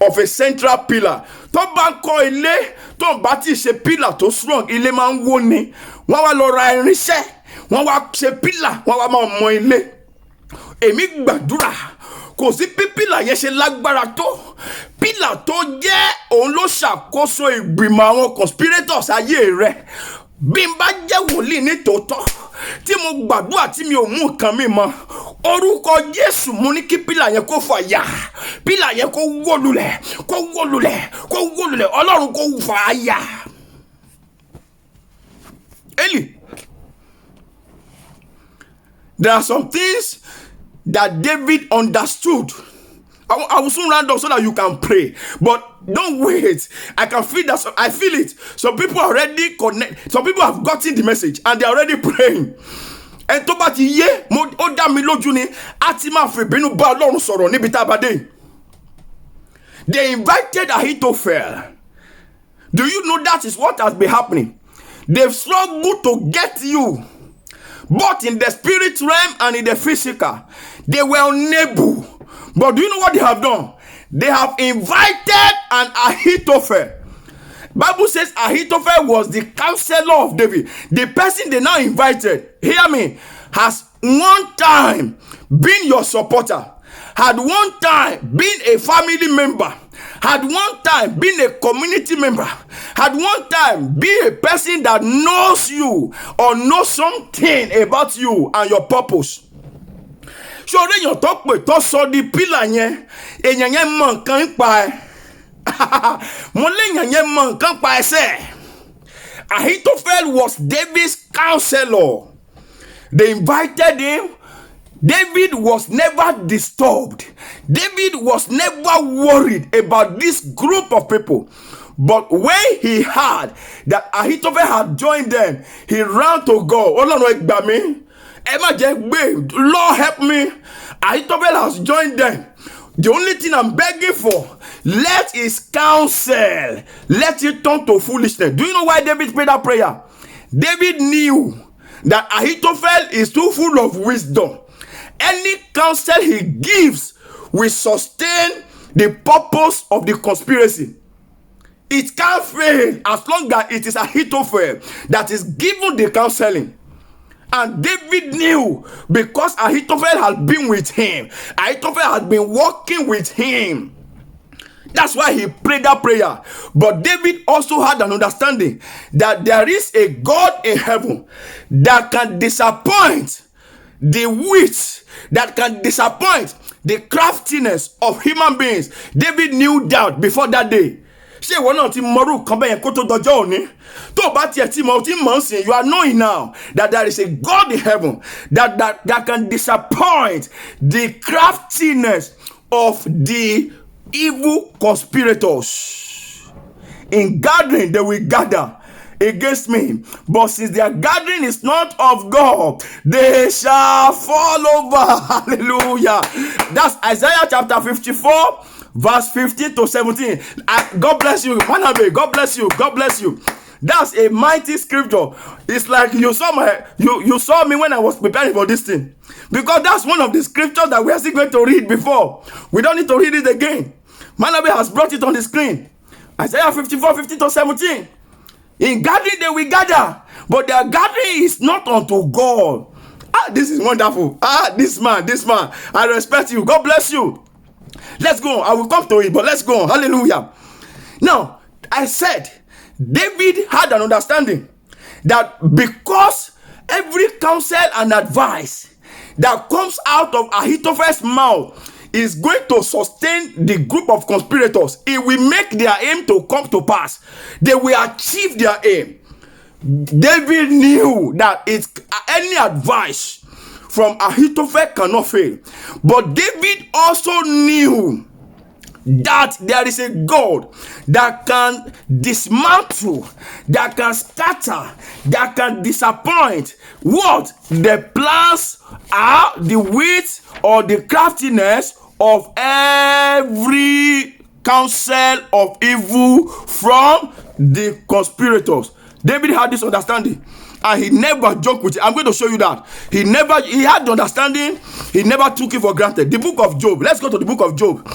of a central pillar. Tó bá ń kọ́ ilé tó bá ti ṣe pillar tó strong, ilé máa ń wó ni. Wọ́n wá lọ ra irinṣẹ́, wọ́n wá ṣe pillar, wọ́n wá máa mọ ilé. Èmi gbàdúrà kò sí bí pillar yẹn ṣe lágbára tó. Pillar tó jẹ́ òun ló ṣàkóso ìgbìmọ̀ àwọn conspirators ayé rẹ̀. Bí n bá jẹ́ wòlíì ní tòótọ́ tí mo gbàdúrà tí mi ò mú nǹkan mi mọ́, orúkọ Jésù mú ní kí pillar yẹn kó fàya, pillar yẹn kó wó lulẹ̀, kó wó lulẹ̀, kó wó lulẹ̀, Ọlọ́run kó fàya. Eli, there are some things that David understood. I will soon round up so that you can pray. But don't wait. I can feel that. I feel it. Some people are already connect. Some people have gotten the message and they are already praying. And tó bá ti yé, ó dá mi lójú ni, á ti máa fi bínú bá Ọlọ́run sọ̀rọ̀ níbi tá a bá dé. They invited Ahithophel. Do you know that is what has been happening? They've struggled to get you, both in the spirit realm and in the physical. They were unable. But do you know what they have done? They have invited an Ahithophel. Bible says Ahithophel was the counselor of David. The person they now invited, hear me, has one time been your supporter, had one time been a family member, had one time been a community member, had one time been a person that knows you or knows something about you and your purpose. So èèyàn tó pè tó sọ di pillar yẹn, èèyàn yẹn mọ nǹkan nípa ẹ̀. Mo léèyàn yẹn mọ nǹkan pa ẹsẹ̀. Ahithophel was David's counselor. They invited him. David was never disturbed. David was never worried about this group of people. But when he heard that Ahithophel had joined them, he ran to God. Ọlọ́run ẹ gbà mí. Ẹ má jẹ́ gbé. Lord help me. Ahithophel has joined them. The only thing I'm begging for, let his counsel, let it turn to foolishness. Do you know why David prayed that prayer? David knew that Ahithophel is too full of wisdom. Any counsel he gives will sustain the purpose of the conspiracy. It can't fail as long as it is Ahithophel that is given the counseling. And David knew because Ahithophel had been with him. Ahithophel had been working with him. That's why he prayed that prayer. But David also had an understanding that there is a God in heaven that can disappoint the wits, that can disappoint the craftiness of human beings. David knew that before that day. Ṣé ìwọ náà ti mọrú kan bẹ́yẹn kó tó dọjọ́ òní? Tó bá tiẹ̀ tí mo ti mọ̀ sí, you are knowing now that there is a God in heaven that can disappoint the craftiness of the evil conspirators. In gathering, they will gather against me, but since their gathering is not of God, they shall fall over. Hallelujah. That's Isaiah chapter 54 verse 15 to 17. God bless you, Manabe. God bless you. God bless you. That's a mighty scripture. It's like you saw me when I was preparing for this thing, because that's one of the scriptures that we are still going to read before. We don't need to read it again. Manabe has brought it on the screen. Isaiah 54, 15 to 17. In gathering they will gather, but their gathering is not unto God. This is wonderful. This man, I respect you. God bless you. Let's go on. I will come to it, but let's go on. Hallelujah. Now, I said, David had an understanding that because every counsel and advice that comes out of Ahithophel's mouth is going to sustain the group of conspirators, it will make their aim to come to pass. They will achieve their aim. David knew that any advice from Ahithophel cannot fail. But David also knew that there is a God that can dismantle, that can scatter, that can disappoint what the plans are, the wit or the craftiness of every counsel of evil from the conspirators. David had this understanding, and he never joked with it. I'm going to show you that. He had the understanding, he never took it for granted. The book of Job. Let's go to the book of Job.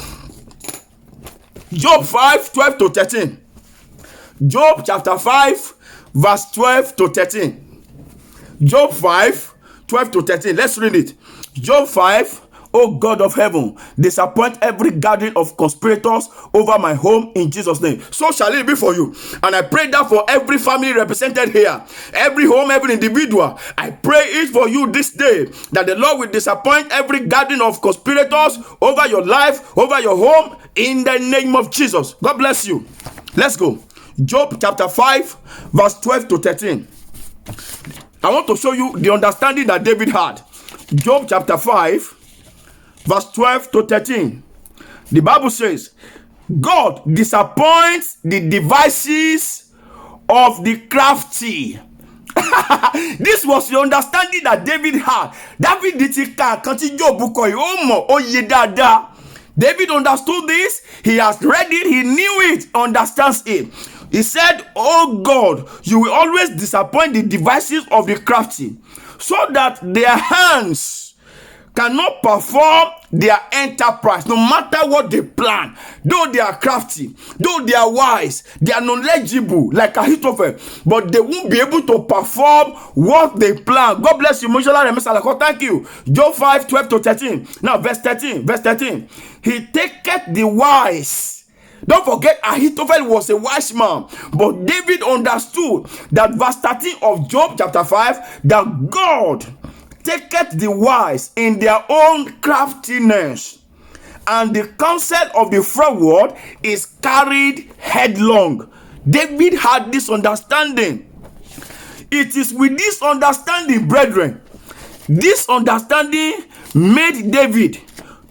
Job 5, 12 to 13. Job chapter 5, verse 12 to 13. Job 5, 12 to 13. Let's read it. Job 5. O God of heaven, disappoint every gathering of conspirators over my home in Jesus' name. So shall it be for you. And I pray that for every family represented here, every home, every individual. I pray it for you this day, that the Lord will disappoint every gathering of conspirators over your life, over your home, in the name of Jesus. God bless you. Let's go. Job chapter 5, verse 12 to 13. I want to show you the understanding that David had. Job chapter 5, verse 12 to 13. The Bible says, God disappoints the devices of the crafty. This was the understanding that David had. David understood this. He has read it. He knew it. Understands it. He said, oh God, you will always disappoint the devices of the crafty, so that their hands cannot perform their enterprise, no matter what they plan. Though they are crafty, though they are wise, they are knowledgeable like Ahithophel, but they won't be able to perform what they plan. God bless you. Thank you. Job 5, 12 to 13. Now verse 13. He taketh the wise. Don't forget, Ahithophel was a wise man, but David understood that verse 13 of Job chapter 5, that God taketh the wise in their own craftiness, and the counsel of the froward is carried headlong. David had this understanding. It is with this understanding, brethren, this understanding made David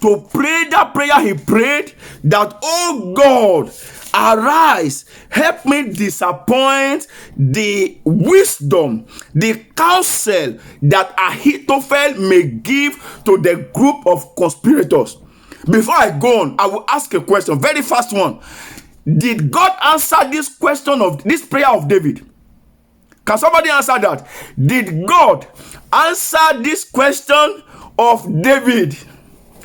to pray that prayer he prayed, that, oh God, arise, help me disappoint the wisdom, the counsel that Ahithophel may give to the group of conspirators. Before I go on, I will ask a question, very fast one. Did God answer this question of this prayer of David? Can somebody answer that? Did God answer this question of David?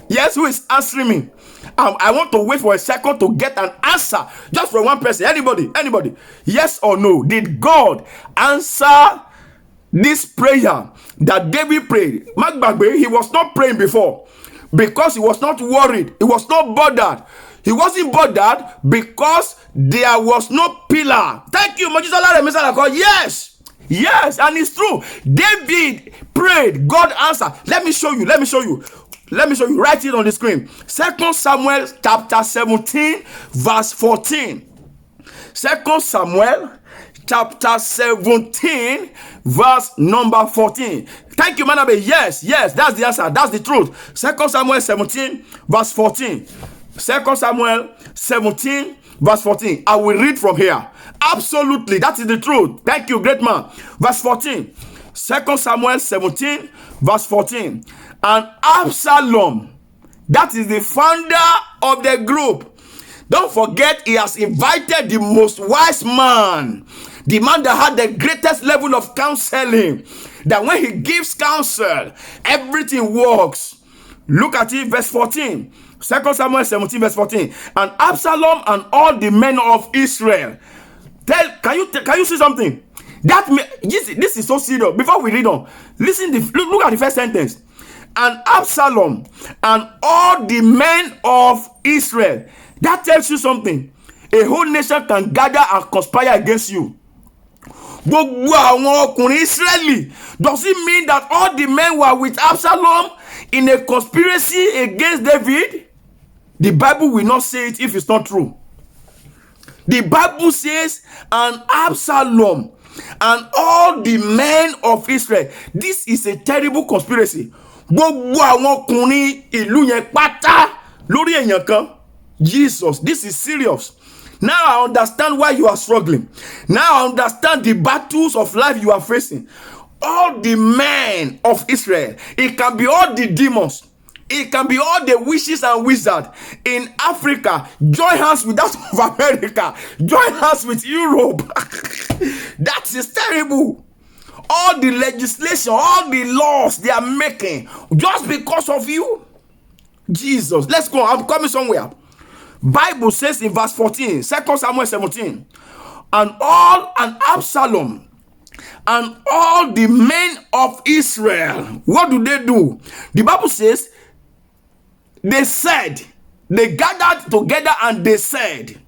Yes, who is answering me? I want to wait for a second to get an answer, just from one person. Anybody? Yes or no? Did God answer this prayer that David prayed? Mark Bagbe, he was not praying before because he was not worried. He was not bothered. He wasn't bothered because there was no pillar. Thank you, Yes, and it's true. David prayed, God answered. Let me show you. Write it on the screen. 2 Samuel chapter 17, verse 14. 2 Samuel chapter 17, verse number 14. Thank you, Manabe. Yes, that's the answer. That's the truth. 2 Samuel 17, verse 14. 2 Samuel 17, verse 14. I will read from here. Absolutely, that is the truth. Thank you, great man. Verse 14. 2 Samuel 17, verse 14. And Absalom, that is the founder of the group, Don't forget, he has invited the most wise man, the man that had the greatest level of counseling, that when he gives counsel, everything works. Look at it, verse 14. 2 Samuel 17, verse 14. And Absalom and all the men of Israel. Can you see something? This is so serious. Before we read on, look at the first sentence. And Absalom and all the men of Israel. That tells you something. A whole nation can gather and conspire against you. Gbogbo àwọn ọkùnrin Israeli. Does it mean that all the men were with Absalom in a conspiracy against David? The Bible will not say it if it's not true. The Bible says, and Absalom and all the men of Israel. This is a terrible conspiracy. Gbogbo àwọn ọkùnrin ìlú yẹn pátá lórí èèyàn kan. Jesus, this is serious. Now I understand why you are struggling. Now I understand the battles of life you are facing. All the men of Israel. It can be all the demons. It can be all the witches and wizards in Africa. Join hands with that of America. Join hands with Europe. That is terrible. All the legislation, all the laws they are making just because of you. Jesus, let's go. I'm coming somewhere. Bible says in verse 14, 2 Samuel 17, and Absalom and all the men of Israel, what do? The Bible says they gathered together and they said,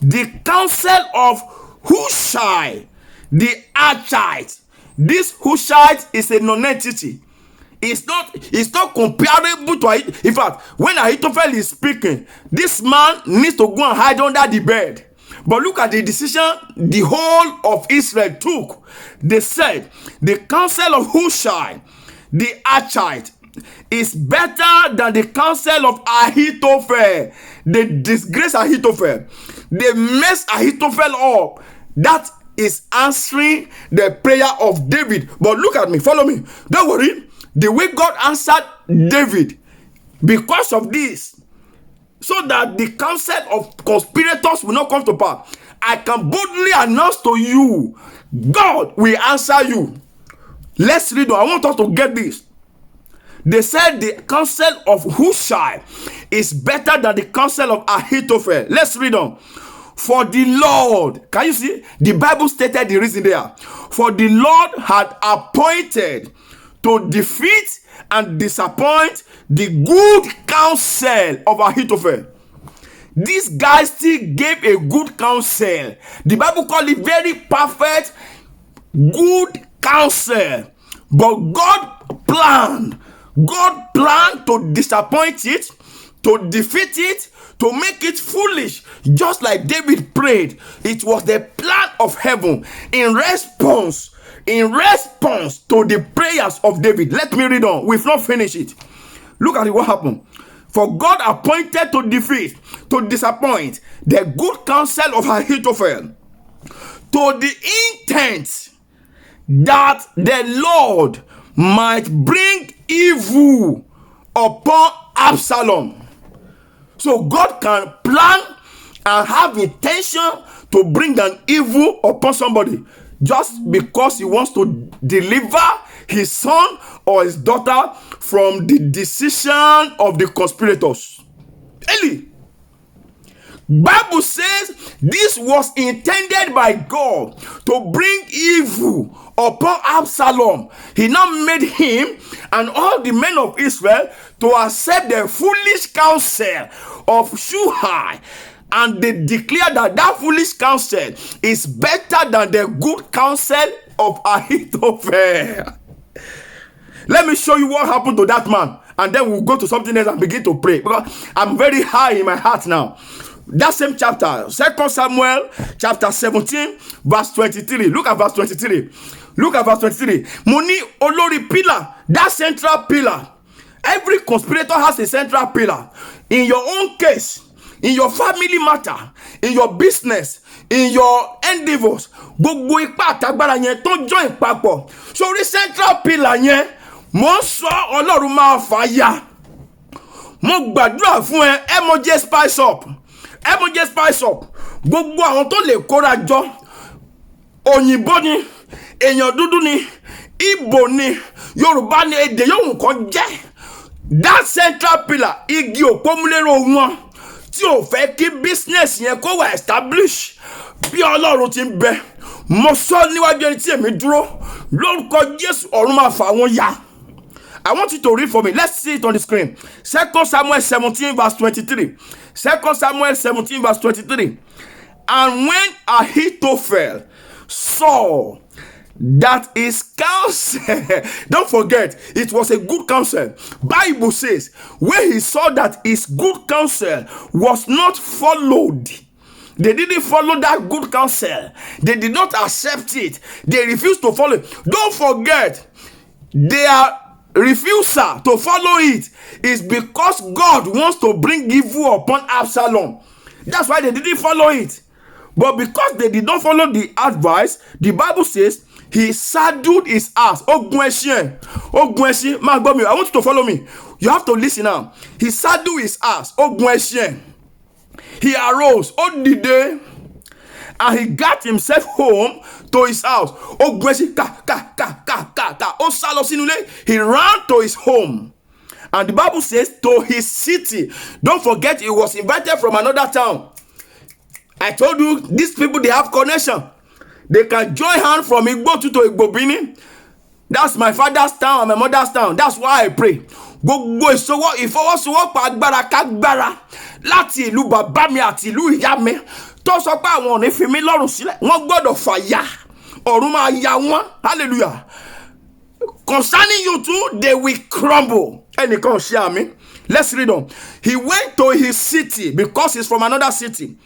the counsel of Hushai the Archite. This Hushite is a non-entity. It's not comparable to Ahithophel. In fact, when Ahithophel is speaking, this man needs to go and hide under the bed. But look at the decision the whole of Israel took. They said, the counsel of Hushai, the Archite, is better than the counsel of Ahithophel. They disgrace Ahithophel. They mess Ahithophel up. That is answering the prayer of David. But look at me, follow me. Don't worry. The way God answered David, because of this, so that the counsel of conspirators will not come to pass, I can boldly announce to you, God will answer you. Let's read on. I want us to get this. They said the counsel of Hushai is better than the counsel of Ahithophel. Let's read on. For the Lord, can you see? The Bible stated the reason there. For the Lord had appointed to defeat and disappoint the good counsel of Ahithophel. This guy still gave a good counsel. The Bible called it very perfect, good counsel. But God planned to disappoint it, to defeat it, to make it foolish, just like David prayed. It was the plan of heaven in response to the prayers of David. Let me read on. We've not finished it. Look at it, what happened. For God appointed to defeat, to disappoint the good counsel of Ahithophel, to the intent that the Lord might bring evil upon Absalom. So God can plan and have intention to bring an evil upon somebody just because he wants to deliver his son or his daughter from the decision of the conspirators. Eli, Bible says this was intended by God to bring evil upon Absalom. He now made him and all the men of Israel to accept the foolish counsel of Hushai, and they declare that foolish counsel is better than the good counsel of Ahithophel. Let me show you what happened to that man, and then we'll go to something else and begin to pray, because I'm very high in my heart now. That same chapter, 2 Samuel chapter 17, verse 23. Look at verse 23. Look at verse 23. Money olori pillar, that central pillar. Every conspirator has a central pillar. In your own case, in your family matter, in your business, in your endeavors, gbogbo ipa àtàgbára yẹn tó join papọ̀. Sórí central pillar yẹn, mo sọ Ọlọ́run máa fà ya. Mo gbàdúrà fún ẹ, MOJ Spice Up. Emoji spice up. Gbogbo àwọn tó lè kóra jọ. Òyìnbó ni, èèyàn dúdú ni, Ìgbò ni, Yorùbá ni, èdè yòówù kan jẹ́. That central pillar, igi òpómúléró wọn tí ò fẹ́ kí business yẹn kó wà establish bí Ọlọ́run ti ń bẹ. Mo sọ níwájú ẹni tí èmi dúró lórúkọ Jésù ọ̀run máa fà wọ́n ya. I want you to read for me. Let's see it on the screen. 2 Samuel 17 verse 23. 2 Samuel 17 verse 23. And when Ahithophel saw that his counsel, don't forget, it was a good counsel. Bible says, when he saw that his good counsel was not followed, they didn't follow that good counsel. They did not accept it. They refused to follow it. Don't forget, their refusal to follow it is because God wants to bring evil upon Absalom. That's why they didn't follow it. But because they did not follow the advice, the Bible says he saddled his ass. Ogunẹṣin, I want you to follow me. You have to listen now. He saddled his ass. Ogunẹṣin. He arose, Odide, and he got himself home to his house. Ogunẹṣin, he ran to his home. And the Bible says to his city. Don't forget, he was invited from another town. I told you, these people, they have connection. They can join hands from Igbo to Igbobini. That's my father's town and my mother's town. That's why I pray. Gbogbo ìfọwọ́sowọ́pọ̀ agbára kágbára láti ìlú bàbá mi àti ìlú ìyá mi tó sọ pé àwọn ò ní fi mí lọ́rùn sílẹ̀. Wọ́n gbọ́dọ̀ fàya. Ọ̀run máa ya wọ́n. Hallelujah. Concerning you too, they will crumble. Ẹnìkan ṣe àmì. Let's read on. He went to his city because he's from another city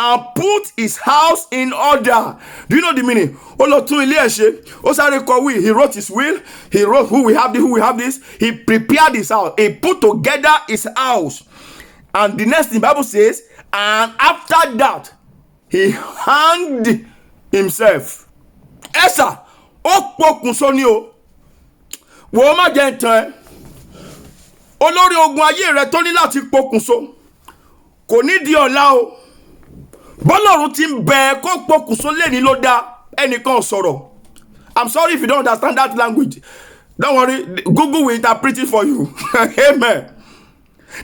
and put his house in order. Do you know the meaning? He wrote his will. He wrote who we have this. He prepared his house. He put together his house. And the next thing the Bible says, and after that, he hanged himself. Esa, o wo ma jẹ́ ntan. Olórí ogun ayé rẹ̀ tó ní láti pokùnso. Kò ní di ọ̀la o. Bọ́lọ́run ti ń bẹ kó pokùnso lẹ́ni ló dá ẹnìkan sọ̀rọ̀. I'm sorry if you don't understand that language. Don't worry, Google will interpret it for you. Amen.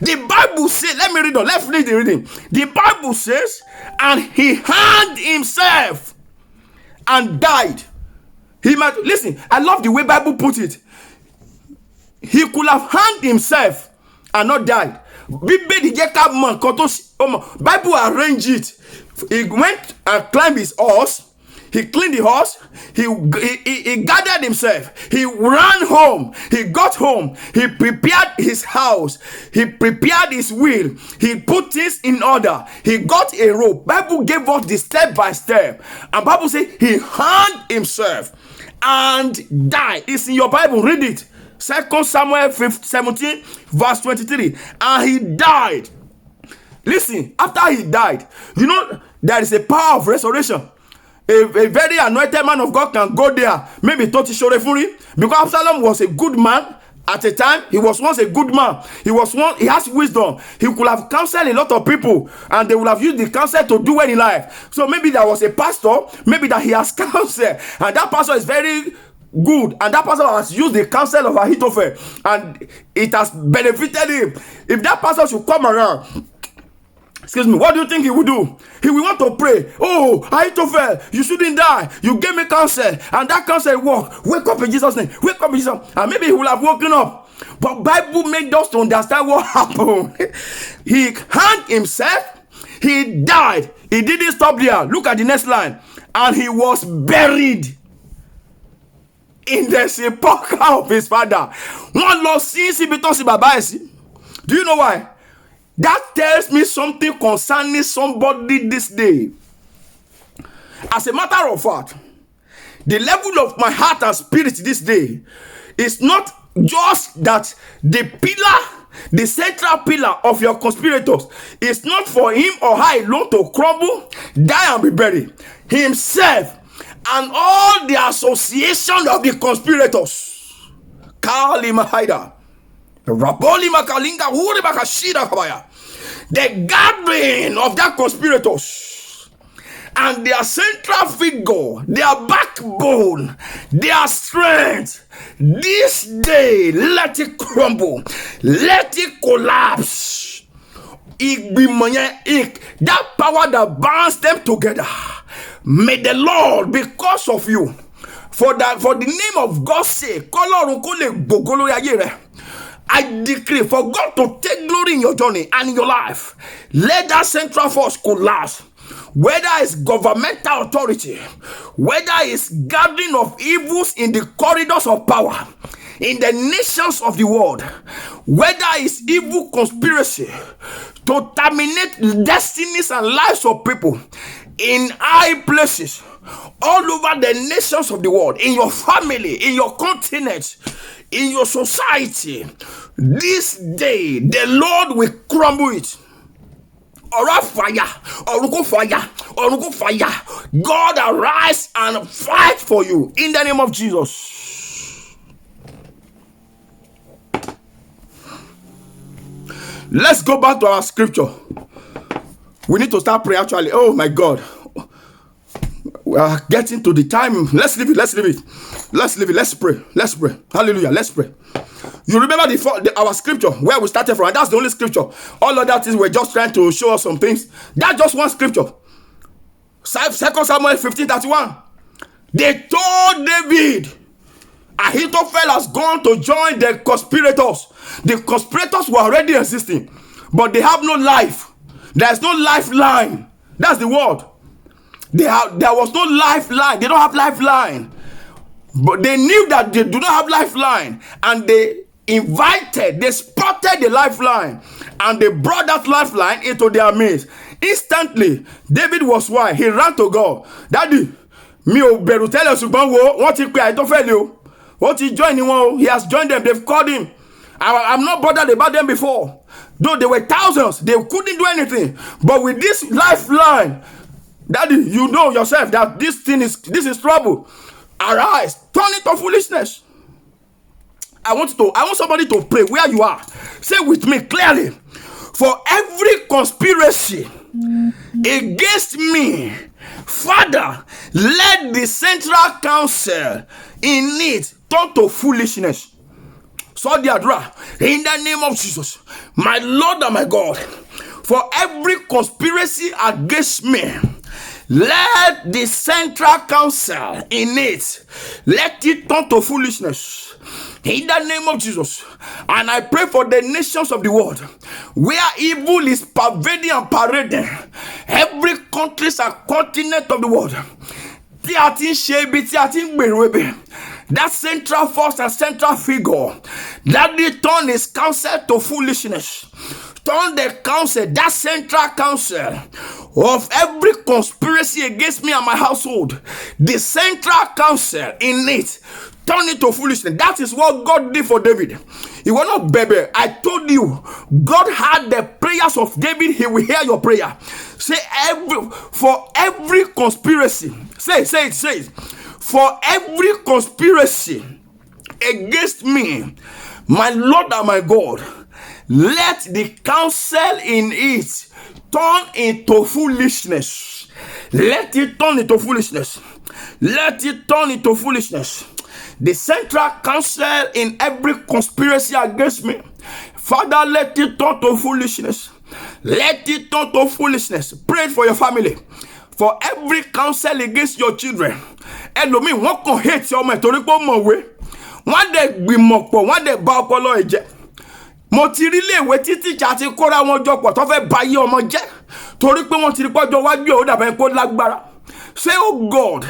The Bible says, let me read on. Let's read the reading. The Bible says, and he hanged himself and died. He might listen. I love the way Bible put it. He could have hanged himself and not died. Bible arranged it. He went and climbed his horse. He cleaned the horse. He gathered himself. He ran home. He got home. He prepared his house. He prepared his will. He put things in order. He got a rope. Bible gave us the step by step. And Bible says he hanged himself and died. It's in your Bible. Read it. 2 Samuel 17 verse 23. And he died. Listen, after he died, you know, there is a power of restoration. A very anointed man of God can go there. Maybe Toti Shorefuri. Because Absalom was a good man at a time. He was once a good man. He has wisdom. He could have counseled a lot of people. And they would have used the counsel to do well in life. So maybe there was a pastor. Maybe that he has counseled. And that pastor is very good. And that pastor has used the counsel of Ahithophel. And it has benefited him. If that pastor should come around, excuse me, what do you think he would do? He will want to pray. Oh, Ahithophel, you shouldn't die. You gave me counsel, and that counsel worked. Wake up in Jesus' name. Wake up in Jesus' name. And maybe he will have woken up. But Bible made us to understand what happened. He hanged himself. He died. He didn't stop there. Look at the next line. And he was buried in the sepulchre of his father. One lost since he becomes a babaisi. Do you know why? That tells me something concerning somebody this day. As a matter of fact, the level of my heart and spirit this day is not just that the pillar, the central pillar of your conspirators is not for him or her alone to crumble, die and be buried. Himself and all the association of the conspirators. Kali Mahaida. Rapoli Makalinga Huri Bakashida Kabaya. the gathering of their conspirators and their central figure, their backbone, their strength, this day, let it crumble, let it collapse. That power that binds them together, may the Lord, because of you, for the name of God's sake, I decree for God to take glory in your journey and in your life. Let that central force collapse. Whether it's governmental authority, whether it's gathering of evils in the corridors of power, in the nations of the world, whether it's evil conspiracy to terminate destinies and lives of people in high places, all over the nations of the world, in your family, in your continent, in your society, this day the Lord will crumble it. Fire. God arise and fight for you in the name of Jesus. Let's go back to our scripture. We need to start praying actually. Oh my God. We are getting to the time. Let's leave it. Let's pray. Hallelujah. Let's pray. You remember our scripture where we started from, and that's the only scripture. All of that is we're just trying to show us some things. That's just one scripture. 2 Samuel 15:31. They told David, Ahithophel has gone to join the conspirators. The conspirators were already existing, but they have no life. There's no lifeline. That's the word. There was no lifeline. They don't have lifeline. But they knew that they do not have lifeline, and they spotted the lifeline, and they brought that lifeline into their midst. Instantly, David was why he ran to God. Daddy, me o beru tele sugbon wo, wọ́n ti pe Ahithophel o. Wọ́n ti join him. He has joined them. They've called him. I'm not bothered about them before. Though they were thousands, they couldn't do anything. But with this lifeline, Daddy, you know yourself that this is trouble. Arise, turn it to foolishness. I want somebody to pray where you are. Say with me clearly. For every conspiracy against me, Father, let the central council in it turn to foolishness. So in the name of Jesus, my Lord and my God, for every conspiracy against me, let the central council in it, let it turn to foolishness. In the name of Jesus. And I pray for the nations of the world where evil is pervading and parading. Every country and continent of the world. That central force and central figure, that they turn his counsel to foolishness. Turn the counsel, that central counsel of every conspiracy against me and my household, the central counsel in it, turn it to foolishness. That is what God did for David. He was not baby. I told you, God had the prayers of David. He will hear your prayer. Say for every conspiracy. Say it. For every conspiracy against me, my Lord and my God, let the counsel in it turn into foolishness. Let it turn into foolishness. Let it turn into foolishness. The central council in every conspiracy against me, Father, let it turn to foolishness. Let it turn to foolishness. Pray for your family. For every counsel against your children. Elomi, wọ́n kàn hate ọmọ ẹ̀ torí pé ó mọ̀wé. Wọ́n dẹ̀ gbìmọ̀ pọ̀, wọ́n dẹ̀ bà ọpọlọ ẹ̀ jẹ́. Mo ti rí léèwé títí ìjà ti kóra wọn jọ pọ̀ tó fẹ́ bà ayé ọmọ jẹ́. Torí pé wọ́n ti rí pọ́jọ́ wájú ẹ̀ ó dàbẹ̀ kó lágbára. Say, oh God,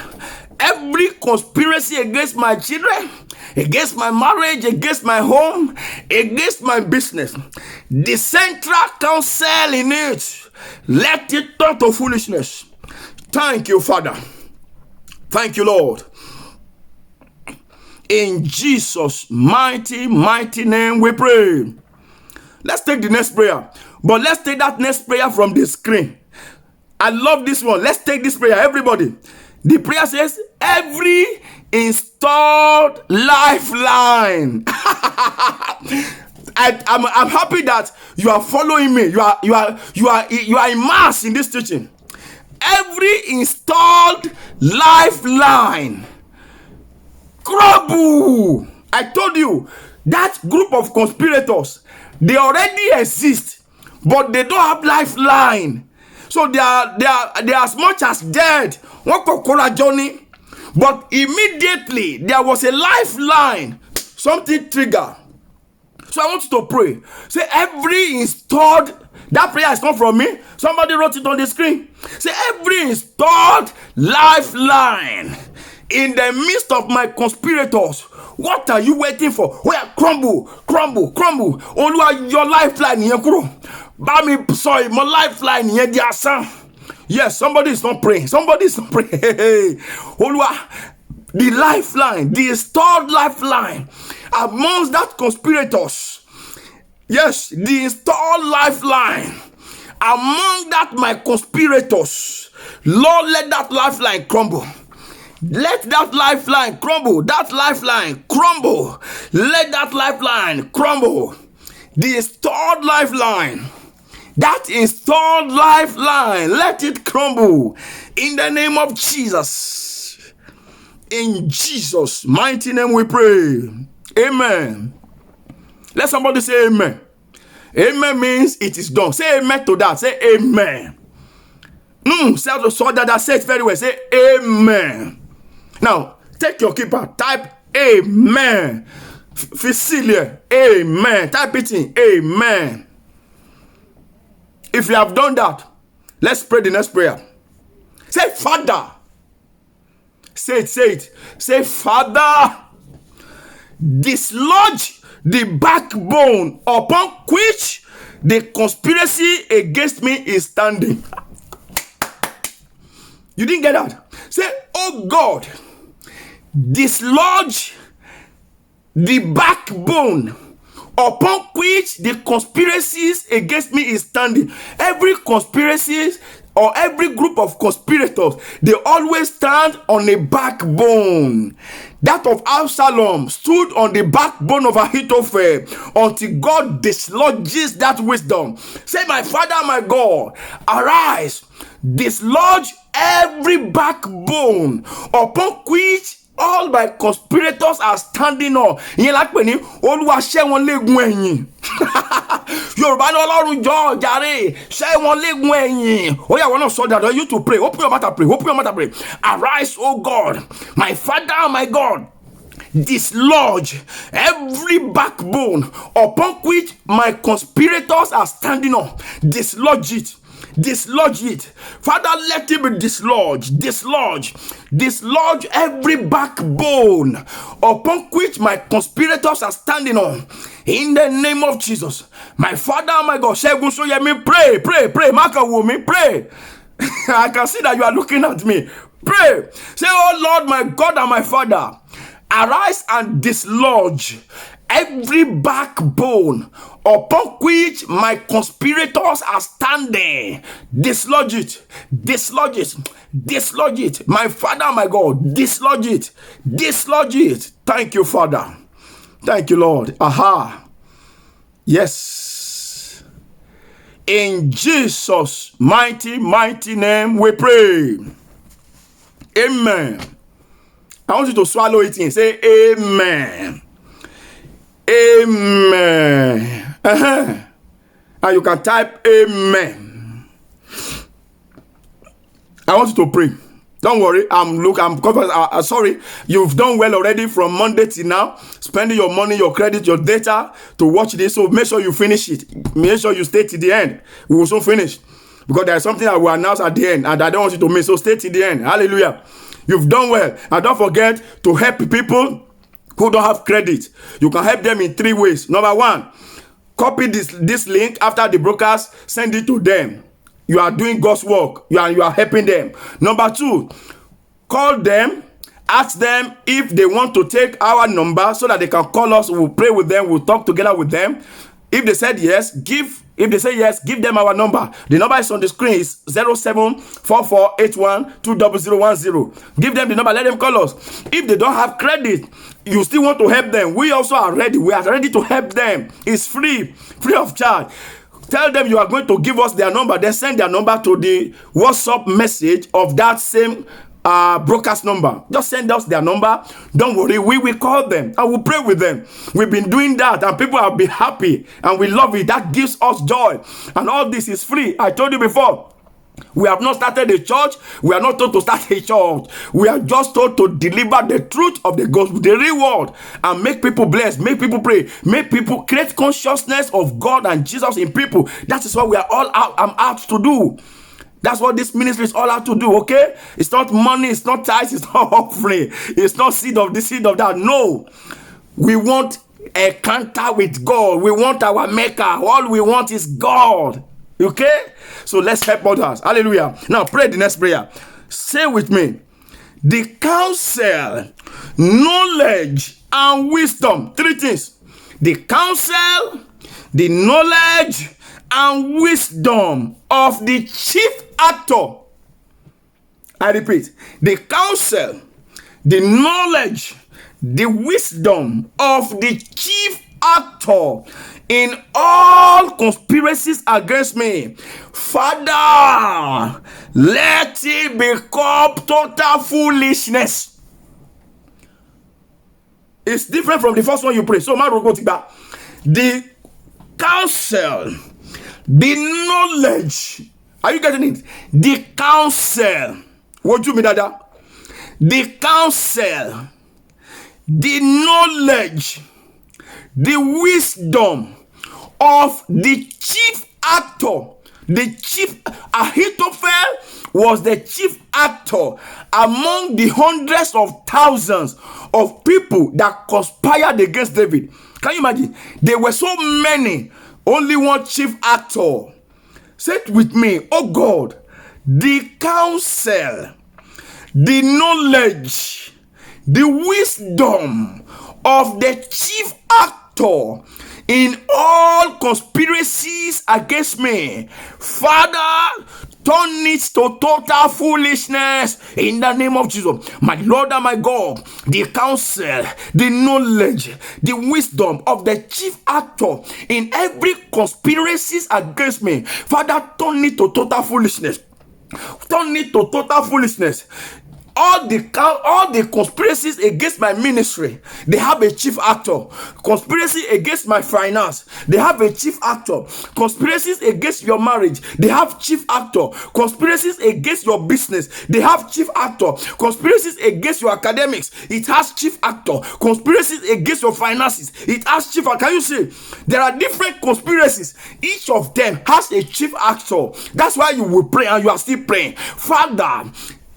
every conspiracy against my children, against my marriage, against my home, against my business, the central council in it, let it turn to foolishness. Thank you, Father. Thank you, Lord. In Jesus' mighty name we pray. Let's take the next prayer. But let's take that next prayer from the screen. I love this one. Let's take this prayer, everybody. The prayer says, every installed lifeline. I'm happy that you are following me. You are immersed in this teaching. Every installed lifeline crumble. I told you that group of conspirators, they already exist, but they don't have lifeline. So they are as much as dead. Johnny, but immediately there was a lifeline. Something trigger. So I want you to pray. Say every installed. That prayer is not from me. Somebody wrote it on the screen. Say every installed lifeline in the midst of my conspirators. What are you waiting for? Where crumble, crumble, crumble. Only your lifeline here, Bami, sorry, my lifeline here, dear son. Yes, somebody is not praying. Somebody is not praying. The lifeline, the installed lifeline amongst that conspirators. Yes, the installed lifeline among that my conspirators. Lord, let that lifeline crumble. Let that lifeline crumble. That lifeline crumble. Let that lifeline crumble. The installed lifeline. That installed lifeline. Let it crumble. In the name of Jesus. In Jesus' mighty name we pray. Amen. Let somebody say amen. Amen means it is done. Say amen to that. Say amen. So that say it very well. Say amen. Now, take your keeper. Type amen. Facilier. Amen. Type it in. Amen. If you have done that, let's pray the next prayer. Say Father. Say it. Say Father. Dislodge the backbone upon which the conspiracy against me is standing. You didn't get that? Say, oh God, dislodge the backbone upon which the conspiracies against me is standing. Every conspiracy or every group of conspirators, they always stand on a backbone. That of Absalom stood on the backbone of Ahithophel until God dislodges that wisdom. Say, my Father, my God, arise, dislodge every backbone upon which all my conspirators are standing on. Yorùbá ní Ọlọ́run jọ̀ọ́ jàre ṣẹ́ wọn léegun ẹ̀yìn. Oh yeah, we're not so that you to pray. Open your mouth and pray. Open your mouth and pray. Arise, oh God, my Father, my God. Dislodge every backbone upon which my conspirators are standing on. Dislodge it. Dislodge it. Father, let it be dislodged. Dislodge every backbone upon which my conspirators are standing on. In the name of Jesus. My Father, my God. Pray. Maka woman, pray. I can see that you are looking at me. Pray. Say, oh Lord, my God and my Father, arise and dislodge every backbone upon which my conspirators are standing. Dislodge it. My Father, my God, dislodge it. Thank you, Father. Thank you, Lord. Aha. Yes. In Jesus' mighty name we pray. Amen. I want you to swallow it in. Say amen. Amen. And you can type amen. I want you to pray. Don't worry. I'm covered. Sorry. You've done well already from Monday till now. Spending your money, your credit, your data to watch this. So make sure you finish it. Make sure you stay till the end. We will soon finish. Because there is something I will announce at the end. And I don't want you to miss. So stay till the end. Hallelujah. You've done well. And don't forget to help people who don't have credit. You can help them in 3 ways. Number 1, copy this link after the broadcast, send it to them. You are doing God's work. You are helping them. Number 2, call them, ask them if they want to take our number so that they can call us. We'll pray with them. We'll talk together with them. If they said yes, give If they say yes, give them our number. The number is on the screen. It's 0744812010. Give them the number. Let them call us. If they don't have credit, you still want to help them, we also are ready. We are ready to help them. It's free of charge. Tell them you are going to give us their number. Then send their number to the WhatsApp message of that same broadcast number. Just send us their number. Don't worry, we will call them and we'll pray with them. We've been doing that and people have been happy and we love it. That gives us joy, and all this is free. I told you before, we have not started a church. We are not told to start a church. We are just told to deliver the truth of the gospel, the real word, and make people blessed, make people pray, make people create consciousness of God and Jesus in people. That is what we are all out. I'm out to do. That's what this ministry is all out to do, okay? It's not money, it's not tithes, it's not offering, it's not seed of this, seed of that. No. We want a encounter with God. We want our maker. All we want is God. Okay? So let's help others. Hallelujah. Now pray the next prayer. Say with me. The counsel, knowledge, and wisdom. Three things. The counsel, the knowledge, and wisdom of the chief actor. I repeat, the counsel, the knowledge, the wisdom of the chief actor in all conspiracies against me. Father, let it become total foolishness. It's different from the first one you pray. So, the counsel, the knowledge. Are you getting it? The counsel. What do you mean, Dada? The counsel, the knowledge, the wisdom of the chief actor. The chief Ahithophel was the chief actor among the hundreds of thousands of people that conspired against David. Can you imagine? There were so many, only one chief actor. Say it with me. Oh God, the counsel, the knowledge, the wisdom of the chief actor in all conspiracies against me. Father, turn it to total foolishness in the name of Jesus. My Lord and my God, the counsel, the knowledge, the wisdom of the chief actor in every conspiracies against me. Father, turn it to total foolishness. Turn it to total foolishness. All the conspiracies against my ministry, they have a chief actor. Conspiracy against my finance, they have a chief actor. Conspiracies against your marriage, they have chief actor. Conspiracies against your business, they have chief actor. Conspiracies against your academics, it has chief actor. Conspiracies against your finances, it has chief actor. Can you see? There are different conspiracies. Each of them has a chief actor. That's why you will pray and you are still praying. Father,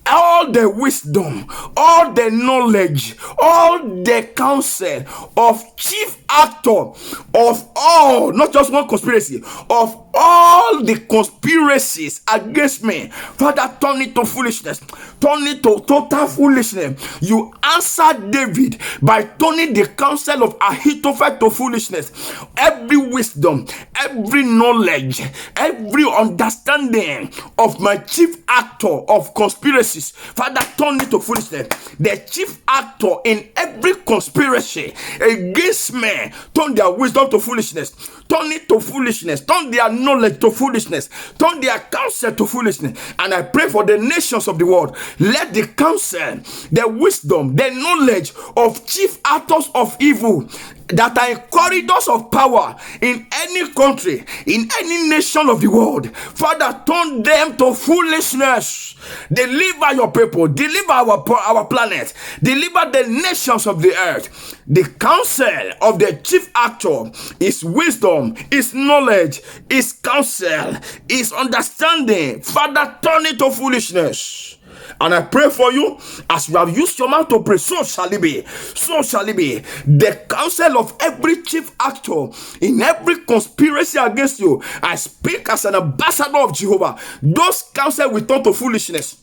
all the wisdom, all the knowledge, all the counsel of chief actor of all, not just one conspiracy, of all the conspiracies against me. Father, turn it to foolishness. Turn it to total foolishness. You answered David by turning the counsel of Ahithophel to foolishness. Every wisdom, every knowledge, every understanding of my chief actor of conspiracies, Father, turn it to foolishness. The chief actor in every conspiracy against me, turn their wisdom to foolishness. Turn it to foolishness. Turn their knowledge to foolishness. Turn their counsel to foolishness. And I pray for the nations of the world. Let the counsel, the wisdom, the knowledge of chief actors of evil that are in corridors of power in any country, in any nation of the world, Father, turn them to foolishness. Deliver your people, deliver our planet, deliver the nations of the earth. The counsel of the chief actor is wisdom, is knowledge, is counsel, is understanding. Father, turn it to foolishness. And I pray for you, as you have used your mouth to pray, so shall it be. So shall it be. The counsel of every chief actor in every conspiracy against you, I speak as an ambassador of Jehovah. Those counsel will turn to foolishness.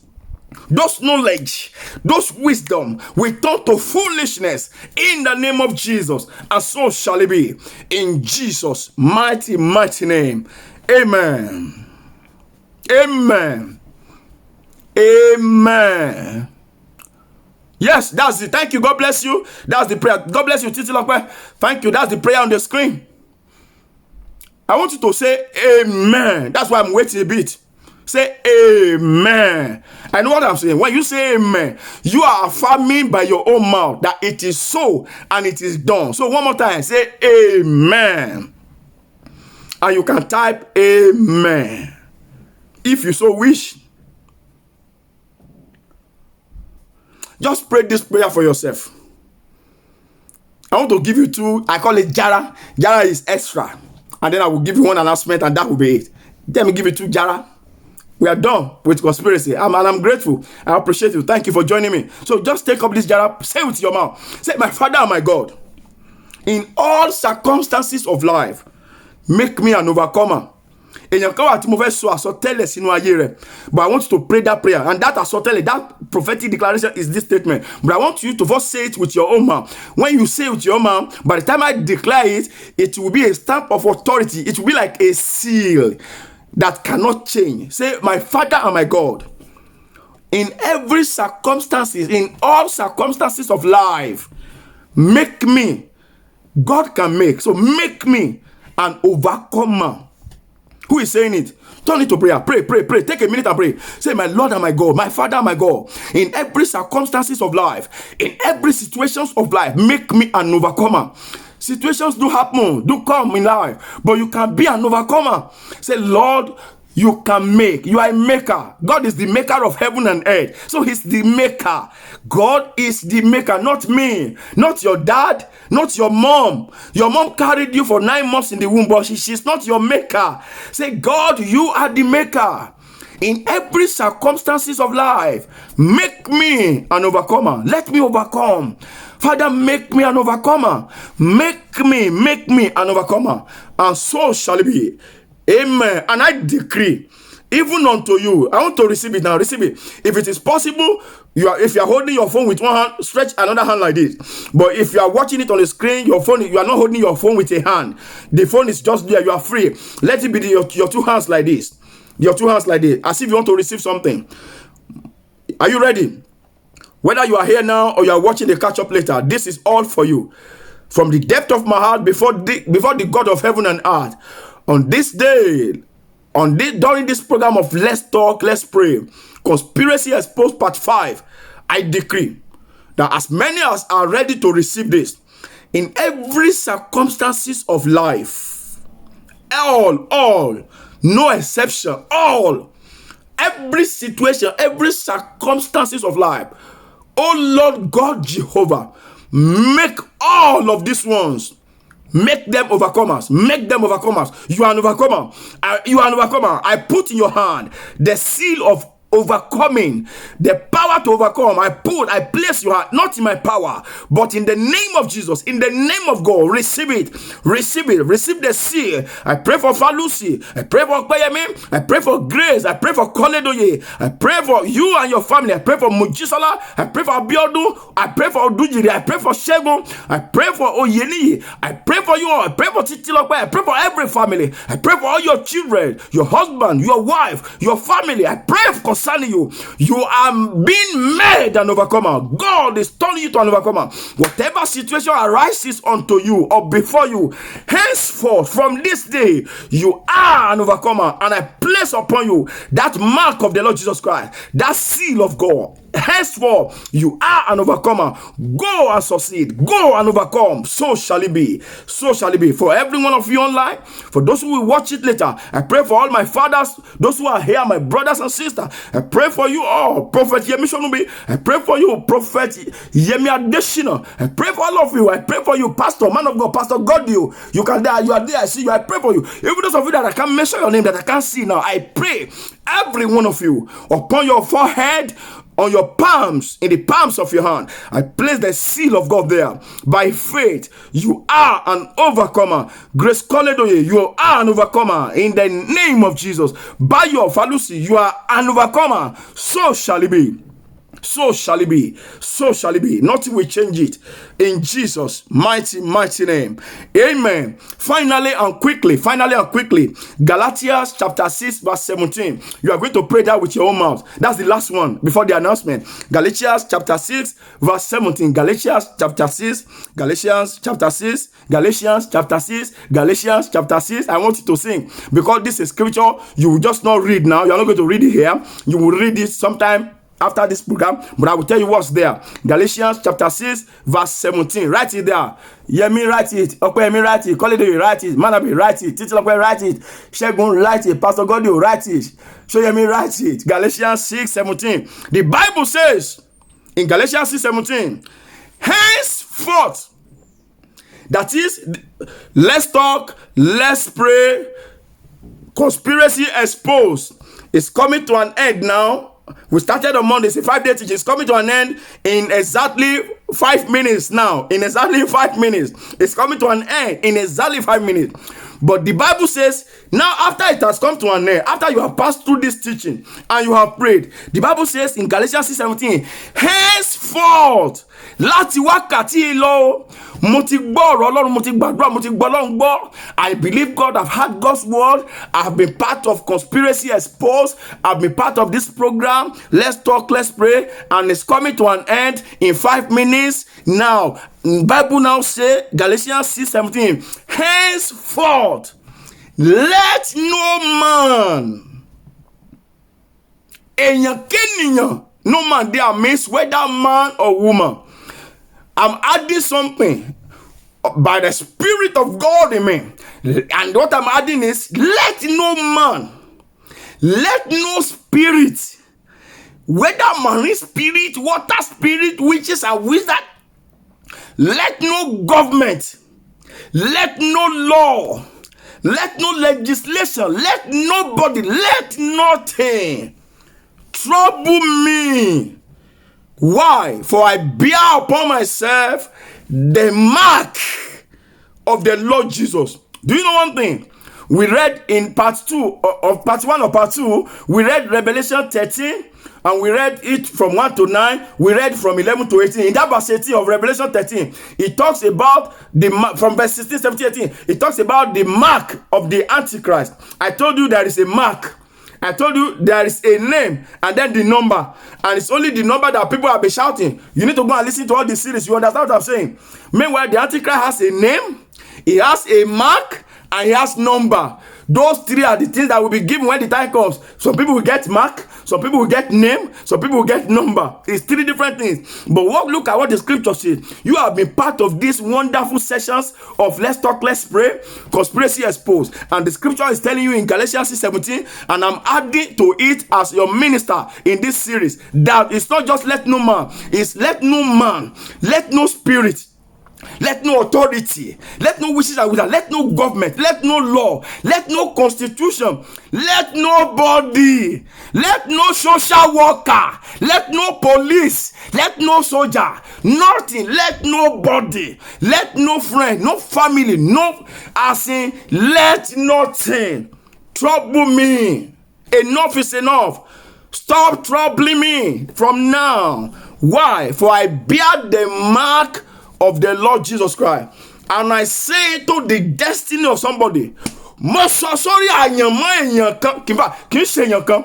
those knowledge, those wisdom will turn to foolishness in the name of Jesus. And so shall it be. In Jesus' mighty, mighty name. Amen. Amen. Amen. Yes, that's it. Thank you. God bless you. That's the prayer. God bless you, Titi Lokwe. Thank you. That's the prayer on the screen. I want you to say amen. That's why I'm waiting a bit. Say amen. I know what I'm saying. When you say amen, you are affirming by your own mouth that it is so and it is done. So one more time, say amen. And you can type amen if you so wish. Just pray this prayer for yourself. I want to give you two. I call it Jara. Jara is extra. And then I will give you one announcement and that will be it. Let me give you two Jara. We are done with conspiracy. I'm grateful. I appreciate you. Thank you for joining me. So just take up this Jara. Say it with your mouth. Say, my Father and my God, in all circumstances of life, make me an overcomer. But I want you to pray that prayer. And that prophetic declaration is this statement. But I want you to first say it with your own mouth. When you say it with your mouth, by the time I declare it, it will be a stamp of authority. It will be like a seal that cannot change. Say, my Father and my God, in every circumstances, in all circumstances of life, make me. God can make. So make me an overcomer. Who is saying it? Turn it to prayer. Pray. Take a minute and pray. Say, my Lord and my God, my Father and my God, in every circumstances of life, in every situations of life, make me an overcomer. Situations do happen, do come in life, but you can be an overcomer. Say, Lord, you can make. You are a maker. God is the maker of heaven and earth. So he's the maker. God is the maker, not me, not your dad, not your mom. Your mom carried you for 9 months in the womb, but she's not your maker. Say, God, you are the maker. In every circumstances of life, make me an overcomer. Let me overcome. Father, make me an overcomer. Make me an overcomer. And so shall it be. Amen. And I decree, even unto you, I want to receive it now. Receive it. If it is possible, if you are holding your phone with one hand, stretch another hand like this. But if you are watching it on the screen, your phone, you are not holding your phone with a hand. The phone is just there. You are free. Let it be your two hands like this. Your two hands like this, as if you want to receive something. Are you ready? Whether you are here now or you are watching the catch up later, this is all for you. From the depth of my heart, before the God of heaven and earth, on this day, during this program of Let's Talk, Let's Pray, Conspiracy Exposed Part 5, I decree that as many as are ready to receive this, in every circumstances of life, all, no exception, all, every situation, every circumstances of life, oh Lord God Jehovah, make all of these ones, make them overcomers. Make them overcomers. You are an overcomer. You are an overcomer. I put in your hand the seal of overcoming, the power to overcome. I place your hand, not in my power, but in the name of Jesus, in the name of God. Receive it, receive the seal. I pray for Falusi, I pray for Payemi, I pray for Grace, I pray for Koledoye, I pray for you and your family, I pray for Mujisala, I pray for Abiodu, I pray for Odujiri, I pray for Shegun, I pray for Oyeni, I pray for you all, I pray for Titilokwe, I pray for every family, I pray for all your children, your husband, your wife, your family. I pray for concerning you. You are being made an overcomer. God is turning you to an overcomer. Whatever situation arises unto you or before you, henceforth from this day, you are an overcomer. And I place upon you that mark of the Lord Jesus Christ, that seal of God. Henceforth, you are an overcomer. Go and succeed. Go and overcome. So shall it be. So shall it be. For every one of you online, for those who will watch it later, I pray for all my fathers, those who are here, my brothers and sisters. I pray for you all. Prophet Yemi Shonubi. I pray for you, Prophet Yemi Adeshina. I pray for all of you. I pray for you, Pastor, man of God, Pastor God. You are there. I see you. I pray for you. Even those of you that I can't mention your name, that I can't see now, I pray every one of you upon your forehead, on your palms, in the palms of your hand. I place the seal of God there. By faith, you are an overcomer. Grace Koledoye, you are an overcomer in the name of Jesus. By your Falusi, you are an overcomer. So shall it be. So shall it be. So shall it be. Nothing will change it. In Jesus' mighty, mighty name. Amen. Finally and quickly, Galatians chapter 6, verse 17. You are going to pray that with your own mouth. That's the last one before the announcement. Galatians chapter 6, verse 17. Galatians chapter 6. Galatians chapter 6. Galatians chapter 6. Galatians chapter 6. I want you to sing, because this is scripture. You will just not read now. You are not going to read it here. You will read it sometime after this program, but I will tell you what's there. Galatians chapter 6, verse 17. Write it there. Yemi, write it. Okwemi, write it. Koledo, write it. Manabi, write it. Titilokwe, write it. Shegun, write it. Pastor Godio, write it. Shoyemi, write it. Galatians 6, 17. The Bible says in Galatians 6, 17, henceforth, that is, let's talk, let's pray, conspiracy exposed, is coming to an end now. We started on Monday. It's a 5-day teaching. It's coming to an end in exactly 5 minutes now. In exactly 5 minutes. It's coming to an end in exactly 5 minutes. But the Bible says, now after it has come to an end, after you have passed through this teaching and you have prayed, the Bible says in Galatians 6:17, henceforth, láti wákàtí lọ, mo ti gbọ́ ọ̀rọ̀ Ọlọ́run, mo ti gbàdúrà, mo ti gbọ́ Ọlọ́run gbọ́. I believe God. I've heard God's word. I've been part of Conspiracy Exposed. I've been part of this program. Let's talk, let's pray. And it's coming to an end in 5 minutes. Now, Bible now say, Galatians 6:17, henceforth, let no man, no man there means whether man or woman. I'm adding something by the Spirit of God in me. And what I'm adding is, let no man, let no spirit, whether marine spirit, water spirit, witches and wizards, let no government, let no law, let no legislation, let nobody, let nothing trouble me. Why? For I bear upon myself the mark of the Lord Jesus. Do you know one thing? We read in part 2 of part 1 or part 2, we read Revelation 13, and we read it from 1 to 9. We read from 11 to 18. In that verse 18 of Revelation 13, it talks about from verse 16, 17, 18, it talks about the mark of the Antichrist. I told you there is a mark. I told you there is a name and then the number. And it's only the number that people have been shouting. You need to go and listen to all the series. You understand what I'm saying? Meanwhile, the Antichrist has a name, he has a mark, and he has number. Those three are the things that will be given when the time comes. Some people will get mark, some people will get name, some people will get number. It's 3 different things. But look at what the scripture says. You have been part of these wonderful sessions of Let's Talk, Let's Pray, Conspiracy Exposed. And the scripture is telling you in Galatians 6:17, and I'm adding to it as your minister in this series, that it's not just let no man, it's let no man, let no spirit, let no authority, let no wishes and wizards, let no government, let no law, let no constitution, let nobody, let no social worker, let no police, let no soldier, nothing, let nobody, let no friend, no family, no, as in, let nothing trouble me. Enough is enough. Stop troubling me from now. Why? For I bear the mark of the Lord Jesus Christ, and I say to the destiny of somebody, mo sọ sórí àyànmọ́ èèyàn kan, kì í ṣe èèyàn kan,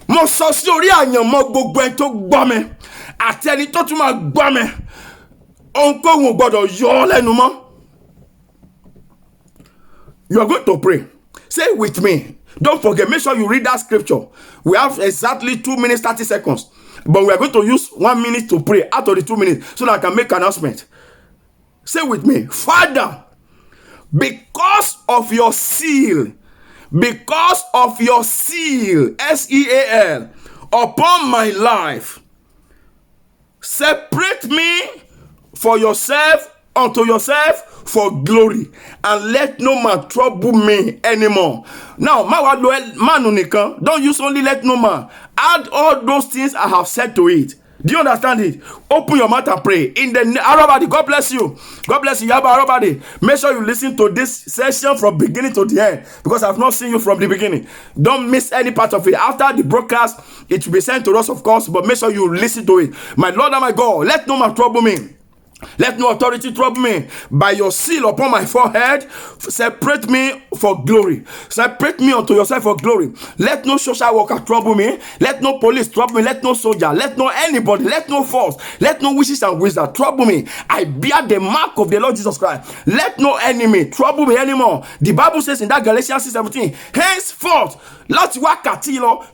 mo sọ sórí àyànmọ́ gbogbo ẹni tó gbọ́ mi àti ẹni tó tún máa gbọ́ mi, ohunkóhun ò gbọdọ̀ yọ ọ́ lẹ́nu mọ́. You are going to pray. Say with me. Don't forget, make sure you read that scripture. We have exactly 2 minutes 30 seconds, but we are going to use 1 minute to pray out of the 2 minutes so that I can make an announcement. Say with me, Father, because of your seal, S-E-A-L, upon my life, separate me for yourself unto yourself for glory, and let no man trouble me anymore. Now, don't use only let no man. Add all those things I have said to it. Do you understand it? Open your mouth and pray. In the everybody, God bless you. God bless you, everybody. Make sure you listen to this session from beginning to the end, because I've not seen you from the beginning. Don't miss any part of it. After the broadcast, it will be sent to us, of course, but make sure you listen to it. My Lord and my God, let no man trouble me. Let no authority trouble me. By your seal upon my forehead, separate me for glory. Separate me unto yourself for glory. Let no social worker trouble me. Let no police trouble me. Let no soldier. Let no anybody. Let no force. Let no witches and wizards trouble me. I bear the mark of the Lord Jesus Christ. Let no enemy trouble me anymore. The Bible says in that Galatians 6:17, henceforth,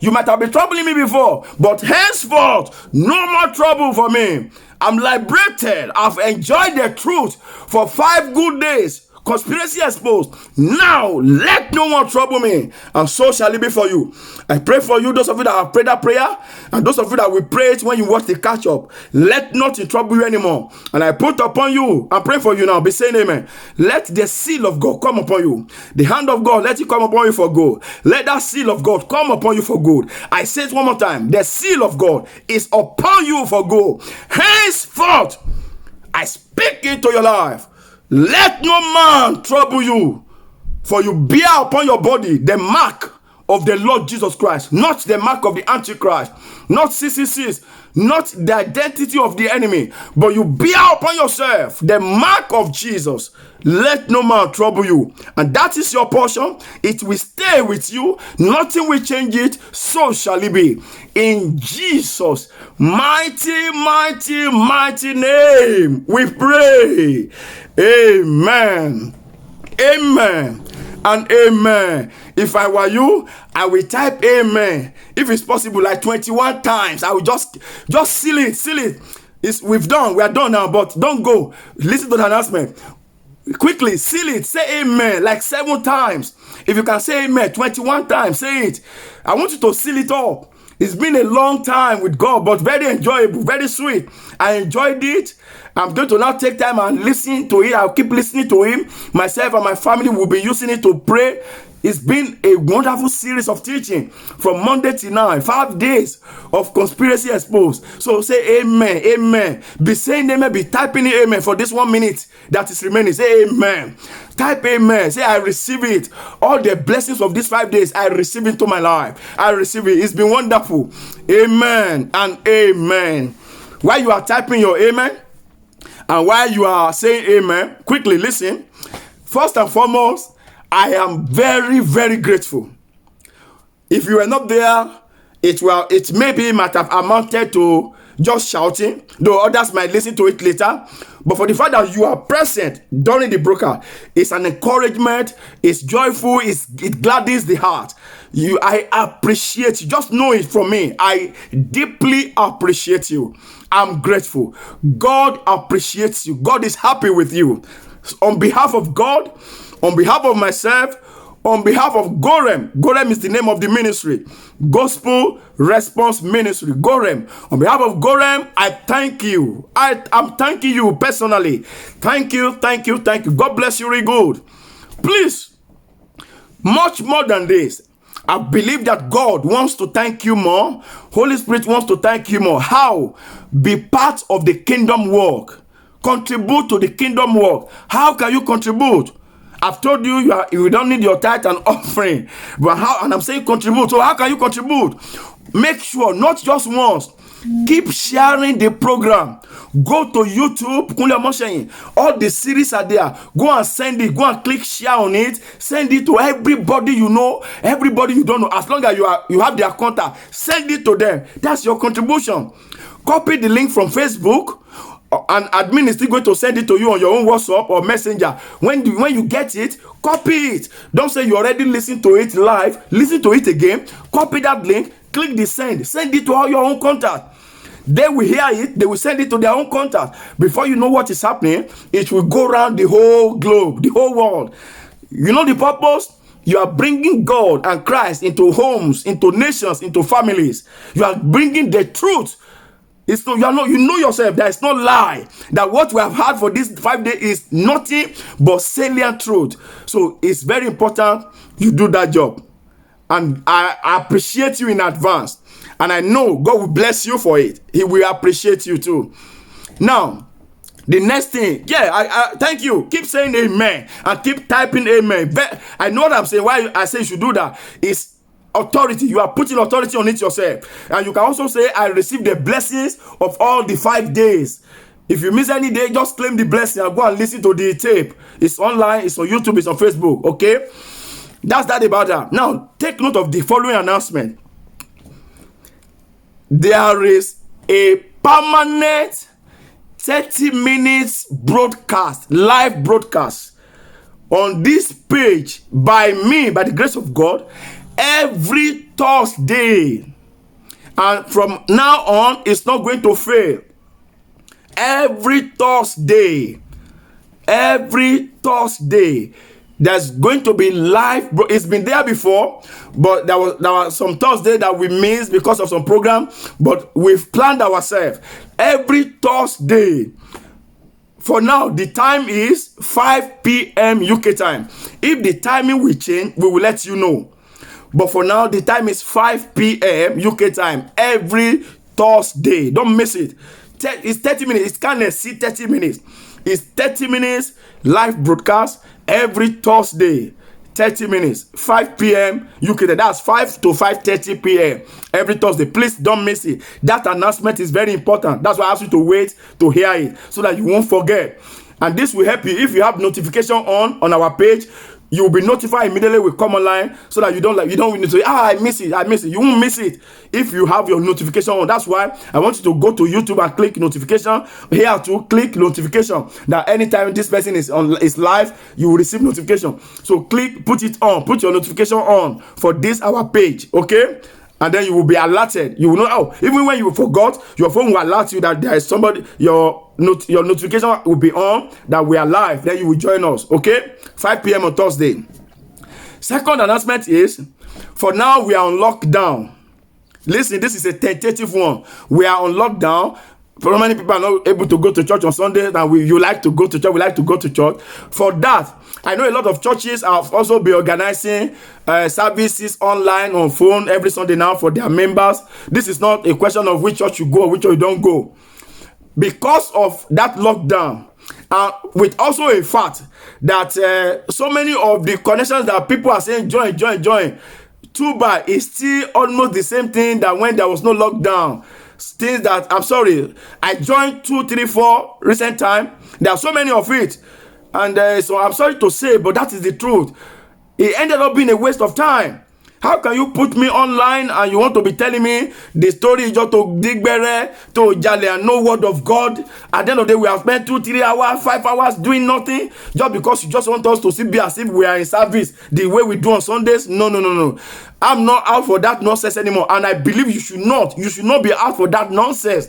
you might have been troubling me before, but henceforth, no more trouble for me. I'm liberated. I've enjoyed the truth for 5 good days. Conspiracy exposed. Now let no one trouble me, and so shall it be for you. I pray for you, those of you that have prayed that prayer, and those of you that will pray it when you watch the catch up. Let nothing trouble you anymore. And I put upon you, I pray for you now, be saying amen. Let the seal of God come upon you. The hand of God, let it come upon you for good. Let that seal of God come upon you for good. I say it one more time. The seal of God is upon you for good. Henceforth, I speak into your life. Let no man trouble you, for you bear upon your body the mark of the Lord Jesus Christ, not the mark of the Antichrist, not 666, not the identity of the enemy, but you bear upon yourself the mark of Jesus. Let no man trouble you, and that is your portion. It will stay with you. Nothing will change it. So shall it be. In Jesus' mighty, mighty, mighty name, we pray. Amen. Amen. And amen. If I were you, I will type amen. If it's possible, like 21 times. I will just seal it. Seal it. We are done now, but don't go. Listen to the announcement. Quickly, seal it. Say amen like 7 times. If you can say amen 21 times, say it. I want you to seal it up. It's been a long time with God, but very enjoyable, very sweet. I enjoyed it. I'm going to now take time and listen to it. I'll keep listening to him. Myself and my family will be using it to pray. It's been a wonderful series of teaching from Monday to now. 5 days of conspiracy exposed. So say amen, amen. Be saying amen, be typing amen for this 1 minute that is remaining. Say amen. Type amen. Say I receive it. All the blessings of these 5 days, I receive into my life. I receive it. It's been wonderful. Amen and amen. While you are typing your amen, and while you are saying amen, quickly listen. First and foremost, I am very, very grateful. If you were not there, it maybe might have amounted to just shouting, though others might listen to it later. But for the fact that you are present during the broadcast, it's an encouragement, it's joyful, it gladdens the heart. I appreciate you. Just know it from me. I deeply appreciate you. I'm grateful. God appreciates you. God is happy with you. On behalf of God, on behalf of myself, on behalf of Gorem. Gorem is the name of the ministry. Gospel Response Ministry. Gorem. On behalf of Gorem, I thank you. I'm thanking you personally. Thank you, thank you, thank you. God bless you really good. Please, much more than this, I believe that God wants to thank you more. Holy Spirit wants to thank you more. How? Be part of the kingdom work. Contribute to the kingdom work. How can you contribute? I've told you you don't need your tithe and offering. But how? And I'm saying contribute. So how can you contribute? Make sure, not just once. Keep sharing the program. Go to YouTube. All the series are there. Go and send it. Go and click share on it. Send it to everybody you know, everybody you don't know. As long as you have their contact, send it to them. That's your contribution. Copy the link from Facebook. And admin is still going to send it to you on your own WhatsApp or Messenger. When you get it, copy it. Don't say you already listened to it live. Listen to it again. Copy that link. Click the send. Send it to all your own contact. They will hear it. They will send it to their own contact. Before you know what is happening, it will go around the whole globe, the whole world. You know the purpose? You are bringing God and Christ into homes, into nations, into families. You are bringing the truth. It's not, you know yourself. There is no lie that what we have had for this 5 days is nothing but salient truth. So it's very important you do that job. And I appreciate you in advance. And I know God will bless you for it. He will appreciate you too. Now, the next thing, I thank you. Keep saying amen and keep typing amen. I know what I'm saying. Why I say you should do that is authority. You are putting authority on it yourself. And you can also say, I receive the blessings of all the 5 days. If you miss any day, just claim the blessing and go and listen to the tape. It's online, it's on YouTube, it's on Facebook. Okay? That's that about that. Now, take note of the following announcement. There is a permanent 30 minutes broadcast, live broadcast on this page by me, by the grace of God, every Thursday. And from now on, it's not going to fail. Every Thursday, there's going to be live. It's been there before, but there was some Thursday that we missed because of some program, but we've planned ourselves. Every Thursday. For now, the time is 5 p.m. UK time. If the timing will change, we will let you know. But for now, the time is 5 p.m. UK time every Thursday. Don't miss it. It's 30 minutes. It can't exceed 30 minutes. It's 30 minutes live broadcast every Thursday. 30 minutes, 5 p.m. UK. That's 5 to 5:30 p.m. every Thursday. Please don't miss it. That announcement is very important. That's why I ask you to wait to hear it so that you won't forget. And this will help you if you have notification on our page. You will be notified immediately we come online, so that you don't need to say, I miss it. You won't miss it if you have your notification on. That's why I want you to go to YouTube and click notification. Here to click notification. That anytime this person is live, you will receive notification. So put it on, put your notification on for this our page, okay? And then you will be alerted. You will know, even when you forgot, your phone will alert you that there is somebody, your notification will be on, that we are live. Then you will join us, okay? 5 p.m. on Thursday. Second announcement is, for now we are on lockdown. Listen, this is a tentative one. We are on lockdown. For many people are not able to go to church on Sunday, and you like to go to church, we like to go to church. For that, I know a lot of churches have also been organizing services online on phone every Sunday now for their members. This is not a question of which church you go or which church you don't go. Because of that lockdown, with also a fact that so many of the connections that people are saying join, too bad, is still almost the same thing that when there was no lockdown. Things that, I'm sorry, I joined 2, 3, 4 recent time. There are so many of it. And so I'm sorry to say, but that is the truth. It ended up being a waste of time. How can you put me online and you want to be telling me the story just to digbere, to jale, and no word of God? At the end of the day, we have spent 2, 3 hours, 5 hours doing nothing just because you just want us to be as if we are in service the way we do on Sundays. No. I'm not out for that nonsense anymore. And I believe you should not be out for that nonsense.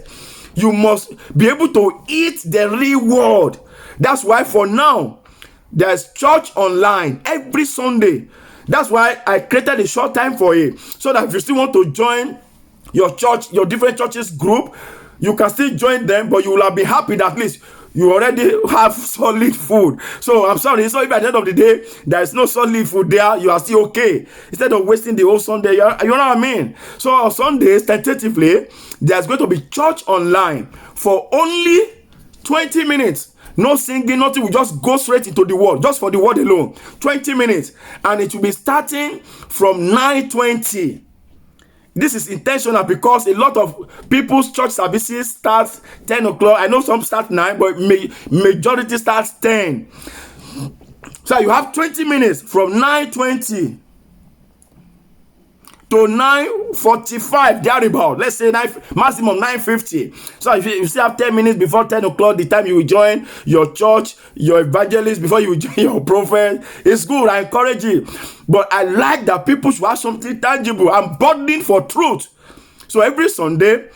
You must be able to eat the real word. That's why for now, there's church online every Sunday. That's why I created a short time for it, so that if you still want to join your church, your different churches group, you can still join them, but you will be happy that at least you already have solid food. So I'm sorry, so if at the end of the day there is no solid food there, you are still okay. Instead of wasting the whole Sunday, you know what I mean? So on Sundays, tentatively, there's going to be church online for only 20 minutes. No singing, nothing. We just go straight into the word, just for the word alone. 20 minutes. And it will be starting from 9:20. This is intentional because a lot of people's church services start 10 o'clock. I know some start 9, but majority starts 10. So you have 20 minutes from 9:20 to 9:45, thereabout. Let's say maximum 9:50. So if you still have 10 minutes before 10 o'clock, the time you will join your church, your evangelist, before you join your prophet, it's good. I encourage you. But I like that people should have something tangible. I'm burning for truth. So every Sunday,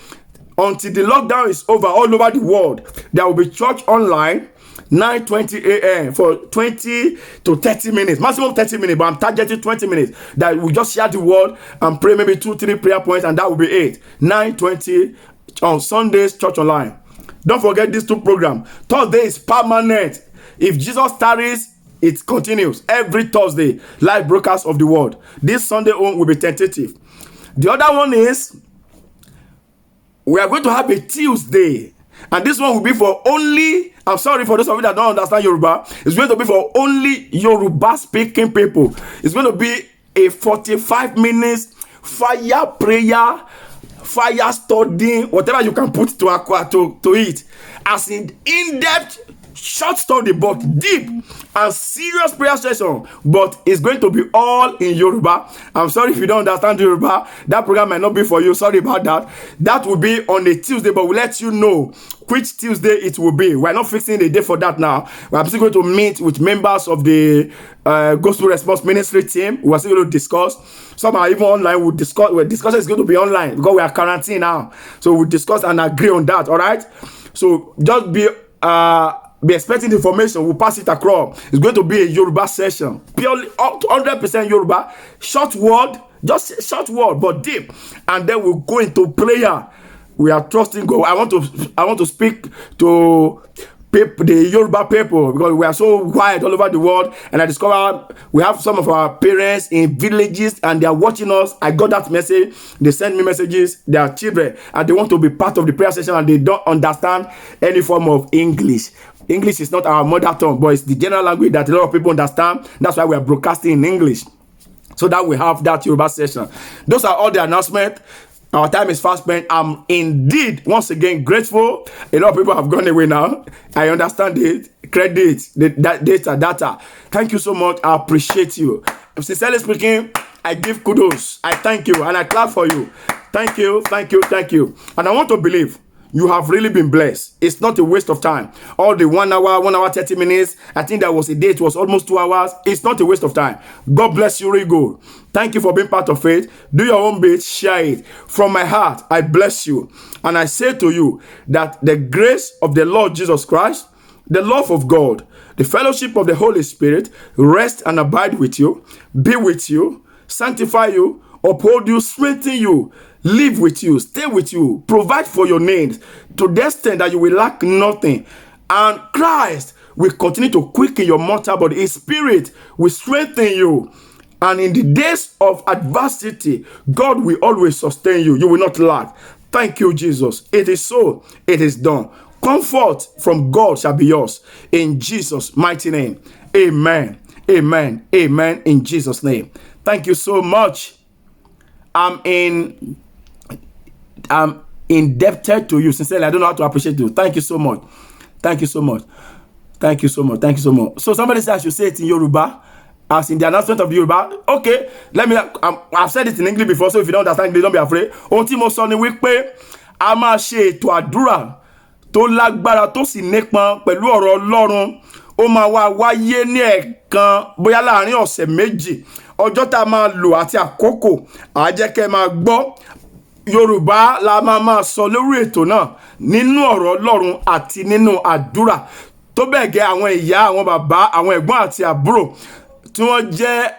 until the lockdown is over all over the world, there will be church online, 9:20 a.m. for 20 to 30 minutes, maximum 30 minutes, but I'm targeting 20 minutes, that we just share the word and pray maybe 2, 3 prayer points, and that will be it. 9:20 on Sundays, Church Online. Don't forget these two programs. Thursday is permanent. If Jesus tarries, it continues every Thursday. Live broadcast of the word. This Sunday will be tentative. The other one is we are going to have a Tuesday, and this one will be for only, I'm sorry for those of you that don't understand Yoruba, it's going to be for only Yoruba speaking people. It's going to be a 45 minutes fire prayer, fire study, whatever you can put to it, as in-depth short study, but deep and serious prayer session. But it's going to be all in Yoruba. I'm sorry if you don't understand Yoruba. That program might not be for you. Sorry about that. That will be on a Tuesday, but we'll let you know which Tuesday it will be. We're not fixing a day for that now. We're still going to meet with members of the Gospel Response Ministry team. We're still going to discuss. Some are even online. We'll discuss. We're discussing is going to be online because we are quarantined now. So we'll discuss and agree on that. All right. So just be expecting the information. We'll pass it across. It's going to be a Yoruba session, purely 100% Yoruba, short word, just short word, but deep. And then we'll go into prayer. We are trusting God. I want to speak to the Yoruba people because we are so wide all over the world. And I discovered we have some of our parents in villages and they are watching us. I got that message. They send me messages. They are children and they want to be part of the prayer session and they don't understand any form of English. English is not our mother tongue, but it's the general language that a lot of people understand. That's why we are broadcasting in English, so that we have that Yoruba session. Those are all the announcements. Our time is fast spent. I'm indeed once again grateful. A lot of people have gone away now. I understand it. Credit, the data. Thank you so much. I appreciate you. Sincerely speaking, I give kudos. I thank you and I clap for you. Thank you, thank you, thank you. And I want to believe you have really been blessed. It's not a waste of time. All the 1 hour, 30 minutes. I think there was a day, it was almost 2 hours. It's not a waste of time. God bless you, really good. Thank you for being part of it. Do your own bit, share it. From my heart, I bless you. And I say to you that the grace of the Lord Jesus Christ, the love of God, the fellowship of the Holy Spirit, rest and abide with you, be with you, sanctify you, uphold you, strengthen you, live with you, stay with you, provide for your needs to the extent that you will lack nothing. And Christ will continue to quicken your mortal body. His Spirit will strengthen you. And in the days of adversity, God will always sustain you. You will not lack. Thank you, Jesus. It is so. It is done. Comfort from God shall be yours. In Jesus' mighty name. Amen. Amen. Amen. In Jesus' name. Thank you so much. I'm indebted to you. Sincerely, I don't know how to appreciate you. Thank you so much. Thank you so much. Thank you so much. Thank you so much. So somebody said I should say it in Yoruba, as in the announcement of Yoruba. Okay, let me. I've said it in English before, so if you don't understand English, don't be afraid. Ohun tí mo sọ ni wípé a máa ṣe ètò àdúrà tó lágbára tó sì nípọn pẹ̀lú ọ̀rọ̀ Ọlọ́run. Ó máa wáyé ní ẹ̀ẹ̀kan bóyá láàrin ọ̀sẹ̀ méjì. Ọjọ́ tá a máa lò àti àkókò á jẹ́ kẹ́ máa gbọ́. Yorùbá la máa sọ lórí ètò náà nínú ọ̀rọ̀ Ọlọ́run àti nínú àdúrà tó bẹ́ẹ̀ gẹ́ àwọn ìyá, àwọn bàbá, àwọn ẹ̀gbọ́n àti àbúrò tí wọ́n jẹ́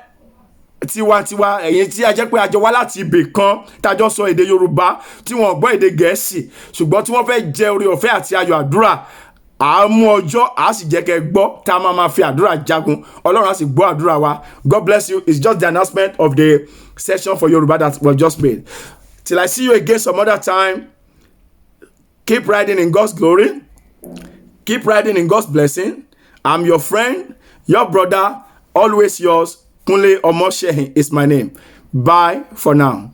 tiwantiwa, ẹ̀yin tí a jẹ́ pé a jọ wá láti ibì kan tájọ́ sọ èdè Yorùbá tí wọ́n gbọ́ èdè Gẹ̀ẹ́sì ṣùgbọ́n tí wọ́n fẹ́ jẹ oore ọ̀fẹ́ àti ayọ̀ àdúrà. À mú ọjọ́ à sì jẹ́ kẹ́ gbọ́ tá a máa fi àdúrà jagun. Ọlọ́run á sì gbọ́ àdúrà wa. God bless you. It's just the announcement of the session for Yoruba that was just made. Till I see you again some other time, keep riding in God's glory. Keep riding in God's blessing. I'm your friend, your brother, always yours. Kunle Omoshehin is my name. Bye for now.